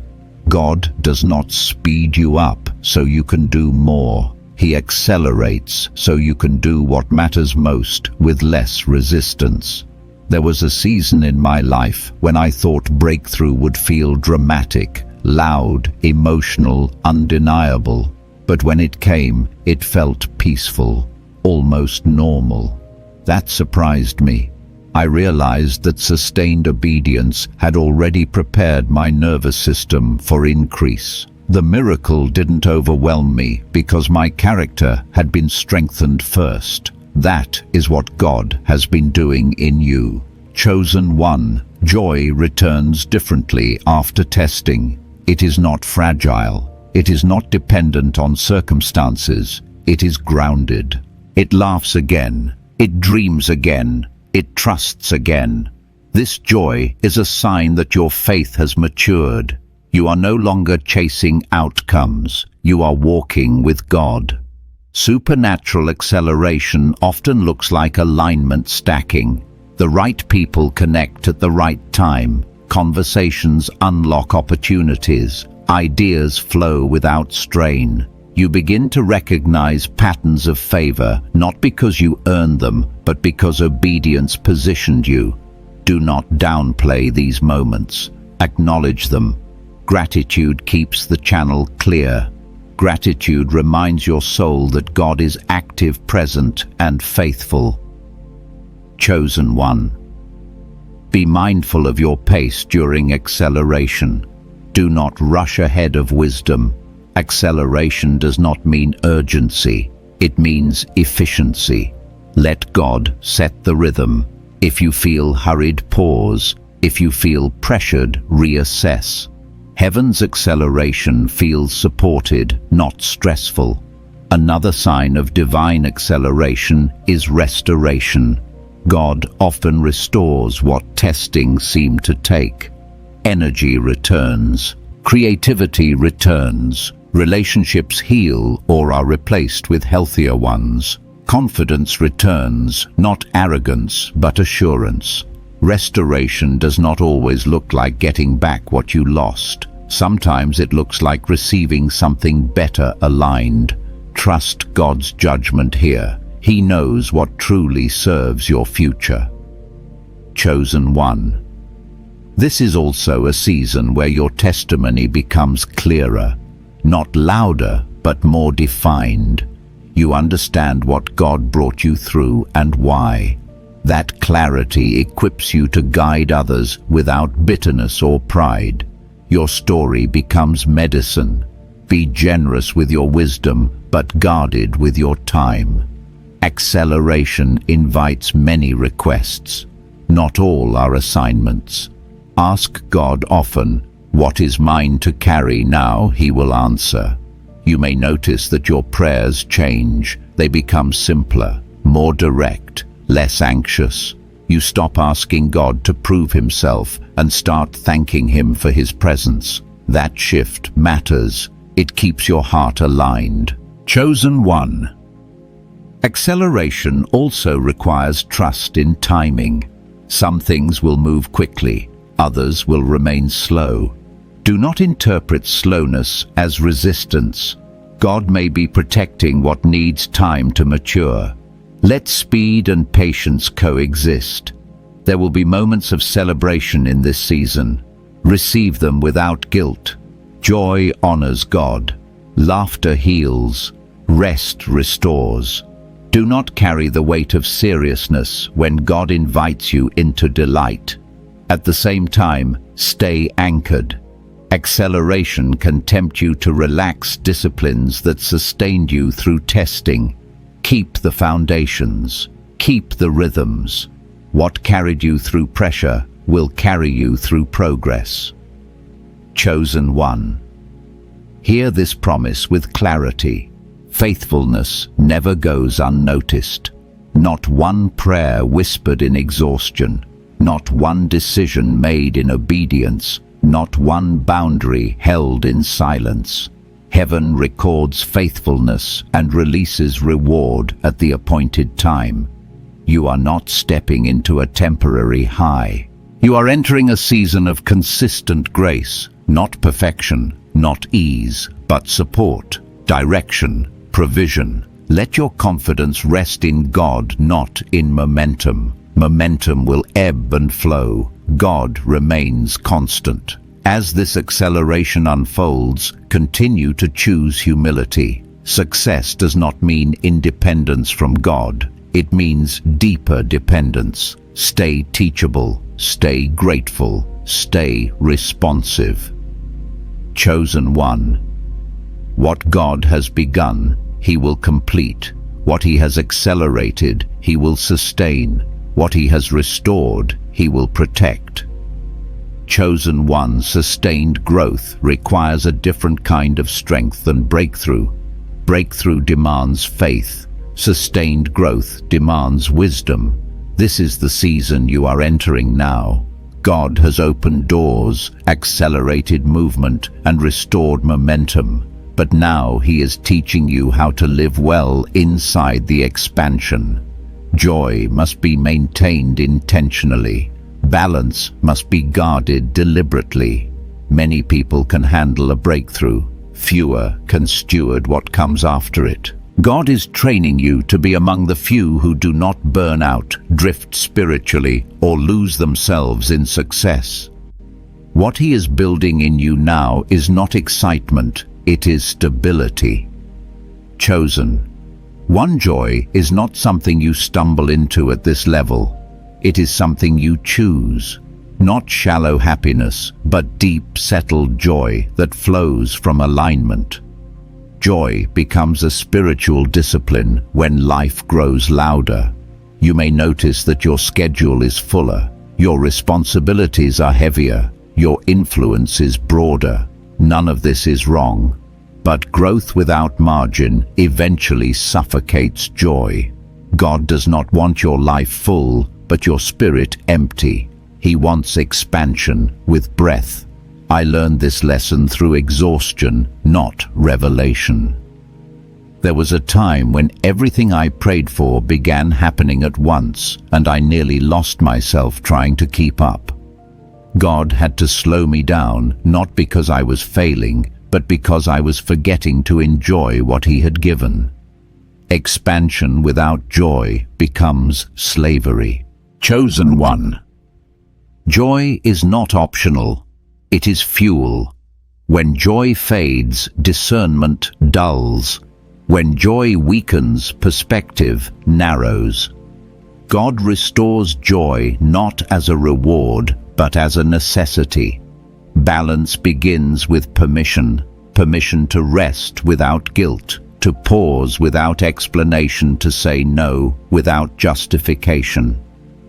God does not speed you up so you can do more. He accelerates so you can do what matters most with less resistance. There was a season in my life when I thought breakthrough would feel dramatic, loud, emotional, undeniable. But when it came, it felt peaceful, almost normal. That surprised me. I realized that sustained obedience had already prepared my nervous system for increase. The miracle didn't overwhelm me because my character had been strengthened first. That is what God has been doing in you. Chosen one, joy returns differently after testing. It is not fragile. It is not dependent on circumstances. It is grounded. It laughs again. It dreams again. It trusts again. This joy is a sign that your faith has matured. You are no longer chasing outcomes. You are walking with God. Supernatural acceleration often looks like alignment stacking. The right people connect at the right time. Conversations unlock opportunities. Ideas flow without strain. You begin to recognize patterns of favor, not because you earned them, but because obedience positioned you. Do not downplay these moments. Acknowledge them. Gratitude keeps the channel clear. Gratitude reminds your soul that God is active, present, and faithful. Chosen one. Be mindful of your pace during acceleration. Do not rush ahead of wisdom. Acceleration does not mean urgency. It means efficiency. Let God set the rhythm. If you feel hurried, pause. If you feel pressured, reassess. Heaven's acceleration feels supported, not stressful. Another sign of divine acceleration is restoration. God often restores what testing seemed to take. Energy returns. Creativity returns. Relationships heal or are replaced with healthier ones. Confidence returns, not arrogance, but assurance. Restoration does not always look like getting back what you lost. Sometimes it looks like receiving something better aligned. Trust God's judgment here. He knows what truly serves your future. Chosen one. This is also a season where your testimony becomes clearer. Not louder, but more defined. You understand what God brought you through and why. That clarity equips you to guide others without bitterness or pride. Your story becomes medicine. Be generous with your wisdom, but guarded with your time. Acceleration invites many requests. Not all are assignments. Ask God often, "What is mine to carry now?" He will answer. You may notice that your prayers change. They become simpler, more direct, less anxious. You stop asking God to prove Himself and start thanking Him for His presence. That shift matters. It keeps your heart aligned. Chosen one. Acceleration also requires trust in timing. Some things will move quickly, others will remain slow. Do not interpret slowness as resistance. God may be protecting what needs time to mature. Let speed and patience coexist. There will be moments of celebration in this season. Receive them without guilt. Joy honors God. Laughter heals. Rest restores. Do not carry the weight of seriousness when God invites you into delight. At the same time, stay anchored. Acceleration can tempt you to relax disciplines that sustained you through testing. Keep the foundations. Keep the rhythms. What carried you through pressure will carry you through progress. Chosen one. Hear this promise with clarity. Faithfulness never goes unnoticed. Not one prayer whispered in exhaustion. Not one decision made in obedience. Not one boundary held in silence. Heaven records faithfulness and releases reward at the appointed time. You are not stepping into a temporary high. You are entering a season of consistent grace, not perfection, not ease, but support, direction, provision. Let your confidence rest in God, not in momentum. Momentum will ebb and flow. God remains constant. As this acceleration unfolds, continue to choose humility. Success does not mean independence from God. It means deeper dependence. Stay teachable, stay grateful, stay responsive. Chosen one. What God has begun, He will complete. What He has accelerated, He will sustain. What He has restored, He will protect. Chosen one, sustained growth requires a different kind of strength than breakthrough. Breakthrough demands faith. Sustained growth demands wisdom. This is the season you are entering now. God has opened doors, accelerated movement, and restored momentum. But now He is teaching you how to live well inside the expansion. Joy must be maintained intentionally. Balance must be guarded deliberately. Many people can handle a breakthrough. Fewer can steward what comes after it. God is training you to be among the few who do not burn out, drift spiritually, or lose themselves in success. What He is building in you now is not excitement, it is stability. Chosen. One, joy is not something you stumble into at this level. It is something you choose. Not shallow happiness, but deep, settled joy that flows from alignment. Joy becomes a spiritual discipline when life grows louder. You may notice that your schedule is fuller, your responsibilities are heavier, your influence is broader. None of this is wrong, but growth without margin eventually suffocates joy. God does not want your life full, but your spirit empty. He wants expansion with breath. I learned this lesson through exhaustion, not revelation. There was a time when everything I prayed for began happening at once, and I nearly lost myself trying to keep up. God had to slow me down, not because I was failing, but because I was forgetting to enjoy what He had given. Expansion without joy becomes slavery. Chosen one. Joy is not optional. It is fuel. When joy fades, discernment dulls. When joy weakens, perspective narrows. God restores joy not as a reward, but as a necessity. Balance begins with permission. Permission to rest without guilt, to pause without explanation, to say no without justification.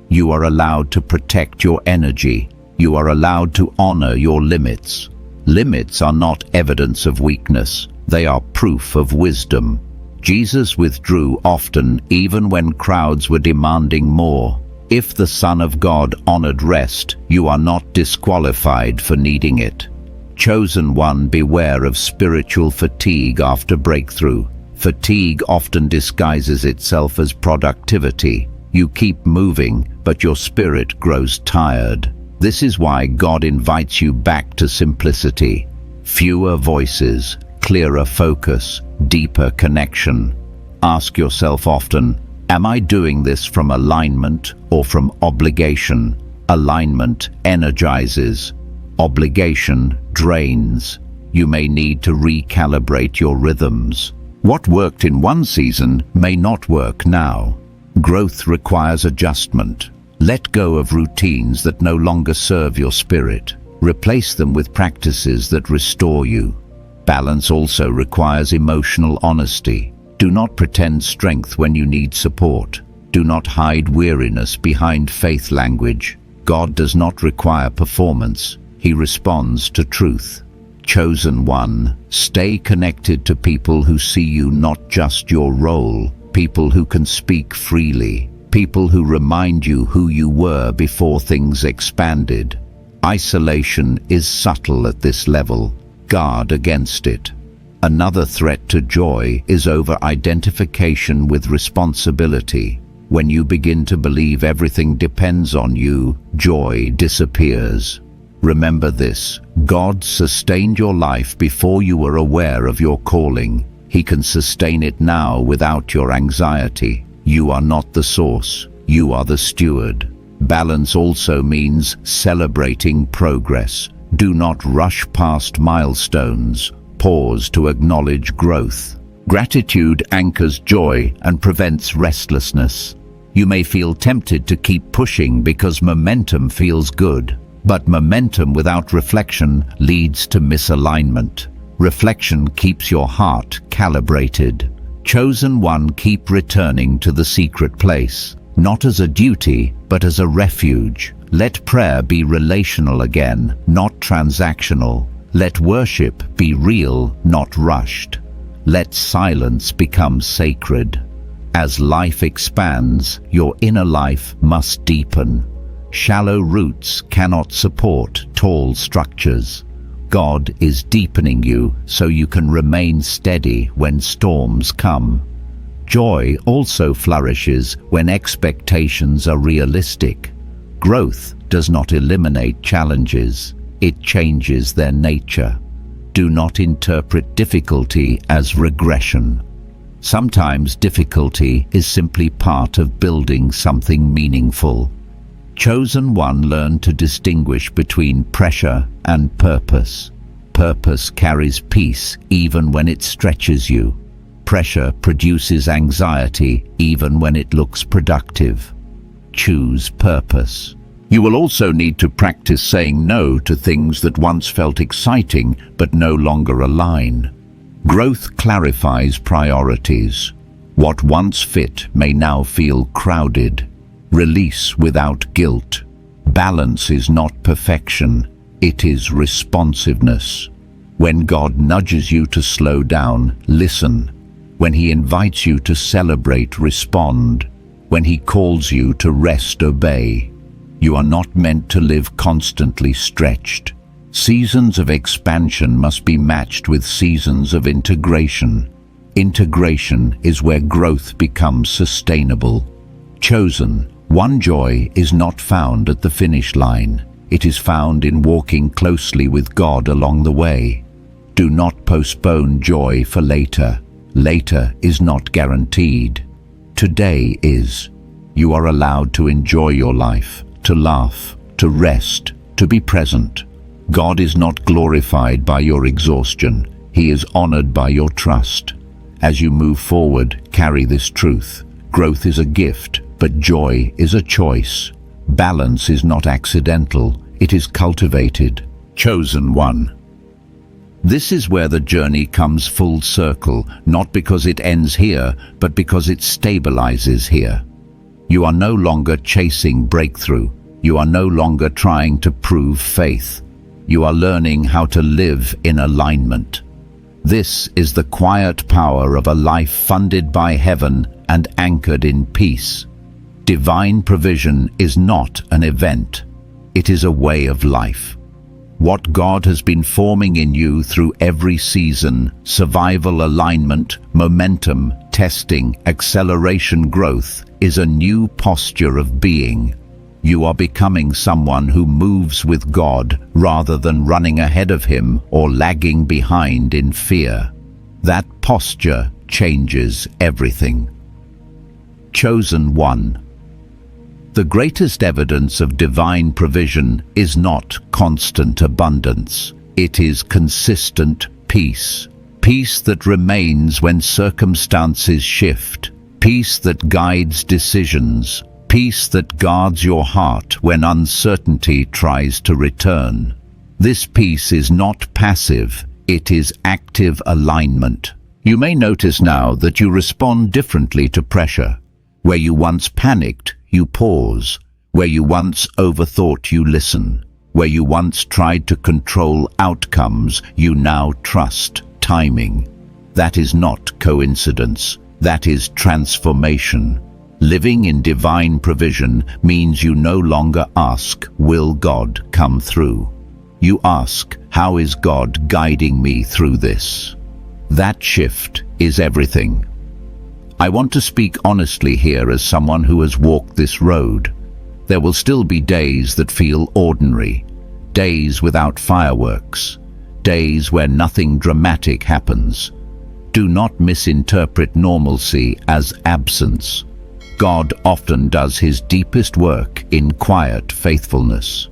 You are allowed to protect your energy. You are allowed to honor your limits. Limits are not evidence of weakness. They are proof of wisdom. Jesus withdrew often, even when crowds were demanding more. If the Son of God honored rest, you are not disqualified for needing it. Chosen one, beware of spiritual fatigue after breakthrough. Fatigue often disguises itself as productivity. You keep moving, but your spirit grows tired. This is why God invites you back to simplicity. Fewer voices, clearer focus, deeper connection. Ask yourself often, Am I doing this from alignment or from obligation? Alignment energizes. Obligation drains. You may need to recalibrate your rhythms. What worked in one season may not work now. Growth requires adjustment. Let go of routines that no longer serve your spirit. Replace them with practices that restore you. Balance also requires emotional honesty. Do not pretend strength when you need support. Do not hide weariness behind faith language. God does not require performance. He responds to truth. Chosen one, stay connected to people who see you not just your role, people who can speak freely, people who remind you who you were before things expanded. Isolation is subtle at this level. Guard against it. Another threat to joy is over-identification with responsibility. When you begin to believe everything depends on you, joy disappears. Remember this: God sustained your life before you were aware of your calling. He can sustain it now without your anxiety. You are not the source, you are the steward. Balance also means celebrating progress. Do not rush past milestones. Pause to acknowledge growth. Gratitude anchors joy and prevents restlessness. You may feel tempted to keep pushing because momentum feels good. But momentum without reflection leads to misalignment. Reflection keeps your heart calibrated. Chosen one, keep returning to the secret place, not as a duty, but as a refuge. Let prayer be relational again, not transactional. Let worship be real, not rushed. Let silence become sacred. As life expands, your inner life must deepen. Shallow roots cannot support tall structures. God is deepening you so you can remain steady when storms come. Joy also flourishes when expectations are realistic. Growth does not eliminate challenges, it changes their nature. Do not interpret difficulty as regression. Sometimes difficulty is simply part of building something meaningful. Chosen one, learn to distinguish between pressure and purpose. Purpose carries peace even when it stretches you. Pressure produces anxiety even when it looks productive. Choose purpose. You will also need to practice saying no to things that once felt exciting but no longer align. Growth clarifies priorities. What once fit may now feel crowded. Release without guilt. Balance is not perfection, it is responsiveness. When God nudges you to slow down, listen. When He invites you to celebrate, respond. When He calls you to rest, obey. You are not meant to live constantly stretched. Seasons of expansion must be matched with seasons of integration. Integration is where growth becomes sustainable. Chosen one, joy is not found at the finish line. It is found in walking closely with God along the way. Do not postpone joy for later. Later is not guaranteed. Today is. You are allowed to enjoy your life, to laugh, to rest, to be present. God is not glorified by your exhaustion. He is honored by your trust. As you move forward, carry this truth. Growth is a gift, but joy is a choice. Balance is not accidental, it is cultivated. Chosen one. This is where the journey comes full circle, not because it ends here, but because it stabilizes here. You are no longer chasing breakthrough. You are no longer trying to prove faith. You are learning how to live in alignment. This is the quiet power of a life funded by heaven and anchored in peace. Divine provision is not an event. It is a way of life. What God has been forming in you through every season, survival, alignment, momentum, testing, acceleration, growth, is a new posture of being. You are becoming someone who moves with God rather than running ahead of Him or lagging behind in fear. That posture changes everything. Chosen one. The greatest evidence of divine provision is not constant abundance. It is consistent peace. Peace that remains when circumstances shift. Peace that guides decisions. Peace that guards your heart when uncertainty tries to return. This peace is not passive, it is active alignment. You may notice now that you respond differently to pressure. Where you once panicked, you pause. Where you once overthought, you listen. Where you once tried to control outcomes, you now trust timing. That is not coincidence. That is transformation. Living in divine provision means you no longer ask, "Will God come through?" You ask, "How is God guiding me through this?" That shift is everything. I want to speak honestly here as someone who has walked this road. There will still be days that feel ordinary, days without fireworks, days where nothing dramatic happens. Do not misinterpret normalcy as absence. God often does his deepest work in quiet faithfulness.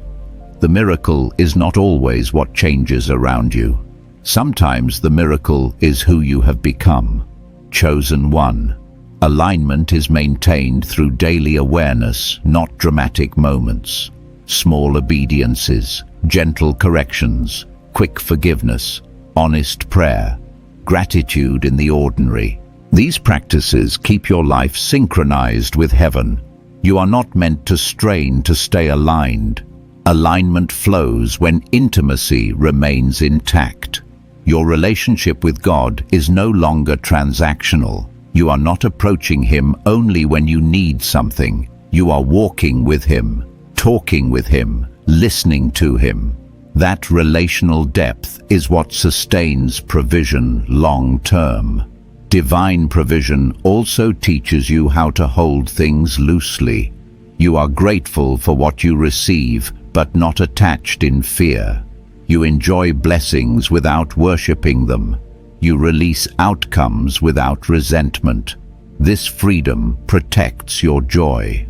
The miracle is not always what changes around you. Sometimes the miracle is who you have become. Chosen one. Alignment is maintained through daily awareness, not dramatic moments. Small obediences, gentle corrections, quick forgiveness, honest prayer, gratitude in the ordinary. These practices keep your life synchronized with heaven. You are not meant to strain to stay aligned. Alignment flows when intimacy remains intact. Your relationship with God is no longer transactional. You are not approaching him only when you need something. You are walking with him, talking with him, listening to him. That relational depth is what sustains provision long term. Divine provision also teaches you how to hold things loosely. You are grateful for what you receive, but not attached in fear. You enjoy blessings without worshipping them. You release outcomes without resentment. This freedom protects your joy.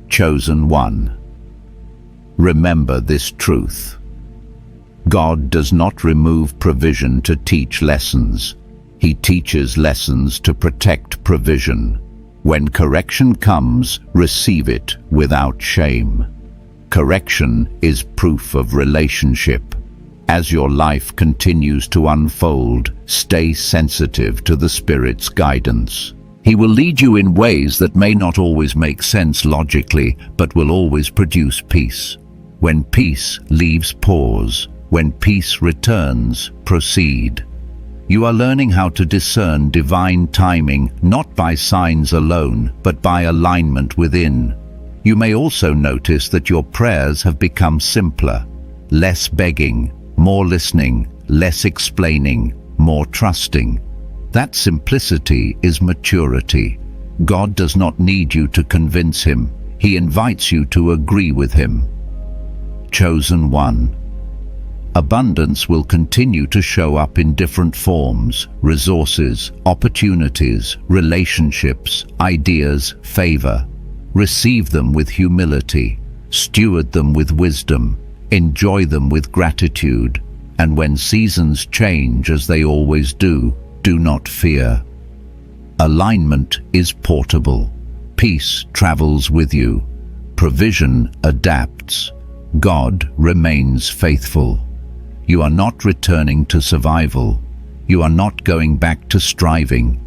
Chosen one. Remember this truth. God does not remove provision to teach lessons. He teaches lessons to protect provision. When correction comes, receive it without shame. Correction is proof of relationship. As your life continues to unfold, stay sensitive to the Spirit's guidance. He will lead you in ways that may not always make sense logically, but will always produce peace. When peace leaves, pause. When peace returns, proceed. You are learning how to discern divine timing, not by signs alone, but by alignment within. You may also notice that your prayers have become simpler, less begging, more listening, less explaining, more trusting. That simplicity is maturity. God does not need you to convince him. He invites you to agree with him. Chosen one. Abundance will continue to show up in different forms: resources, opportunities, relationships, ideas, favor. Receive them with humility, steward them with wisdom, enjoy them with gratitude, and when seasons change, as they always do not fear. Alignment is portable. Peace travels with you. Provision adapts. God remains faithful. You are not returning to survival. You are not going back to striving.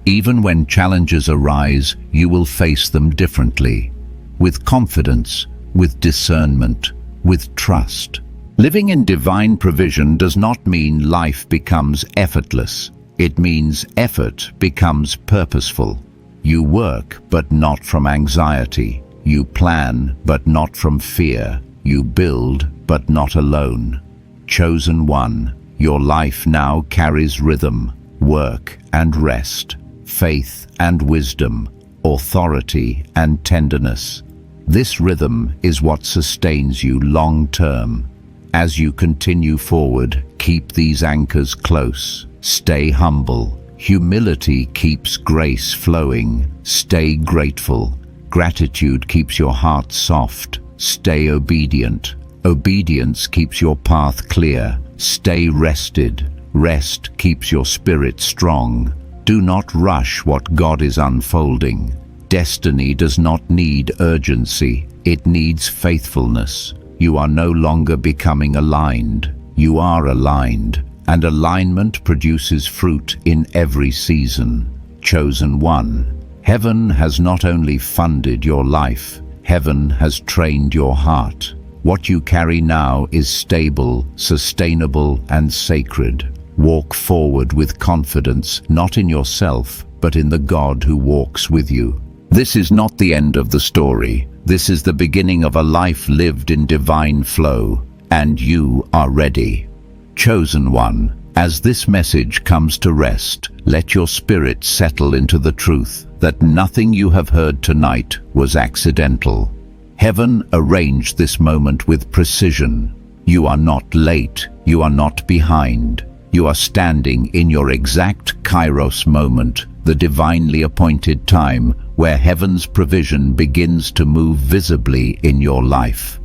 Even when challenges arise, you will face them differently, with confidence, with discernment, with trust. Living in divine provision does not mean life becomes effortless. It means effort becomes purposeful. You work, but not from anxiety. You plan, but not from fear. You build, but not alone. Chosen one, your life now carries rhythm, work and rest, faith and wisdom, authority and tenderness. This rhythm is what sustains you long term. As you continue forward, keep these anchors close. Stay humble, Humility keeps grace flowing. Stay grateful. Gratitude keeps your heart soft. Stay obedient. Obedience keeps your path clear. Stay rested. Rest keeps your spirit strong. Do not rush what God is unfolding. Destiny does not need urgency. It needs faithfulness. You are no longer becoming aligned. You are aligned, and alignment produces fruit in every season. Chosen one. Heaven has not only funded your life, heaven has trained your heart. What you carry now is stable, sustainable, and sacred. Walk forward with confidence, not in yourself, but in the God who walks with you. This is not the end of the story. This is the beginning of a life lived in divine flow, and you are ready. Chosen one, as this message comes to rest, let your spirit settle into the truth that nothing you have heard tonight was accidental. Heaven arranged this moment with precision. You are not late. You are not behind. You are standing in your exact Kairos moment, the divinely appointed time where heaven's provision begins to move visibly in your life.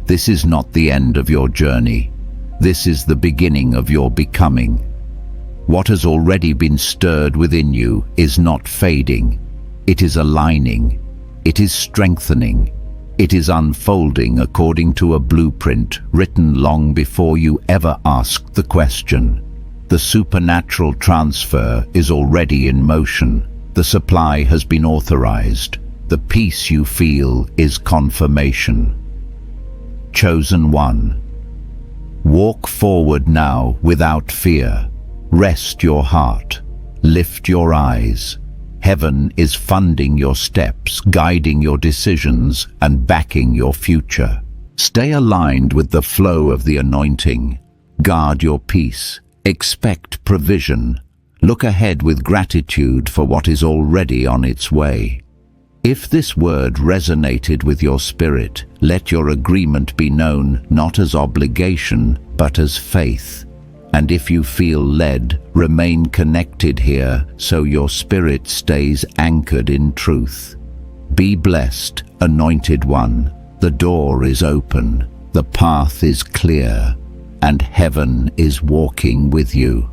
This is not the end of your journey. This is the beginning of your becoming. What has already been stirred within you is not fading. It is aligning. It is strengthening. It is unfolding according to a blueprint written long before you ever asked the question. The supernatural transfer is already in motion. The supply has been authorized. The peace you feel is confirmation. Chosen one. Walk forward now without fear. Rest your heart. Lift your eyes. Heaven is funding your steps, guiding your decisions, and backing your future. Stay aligned with the flow of the anointing. Guard your peace. Expect provision. Look ahead with gratitude for what is already on its way. If this word resonated with your spirit, let your agreement be known not as obligation, but as faith. And if you feel led, remain connected here so your spirit stays anchored in truth. Be blessed, anointed one. The door is open, the path is clear, and heaven is walking with you.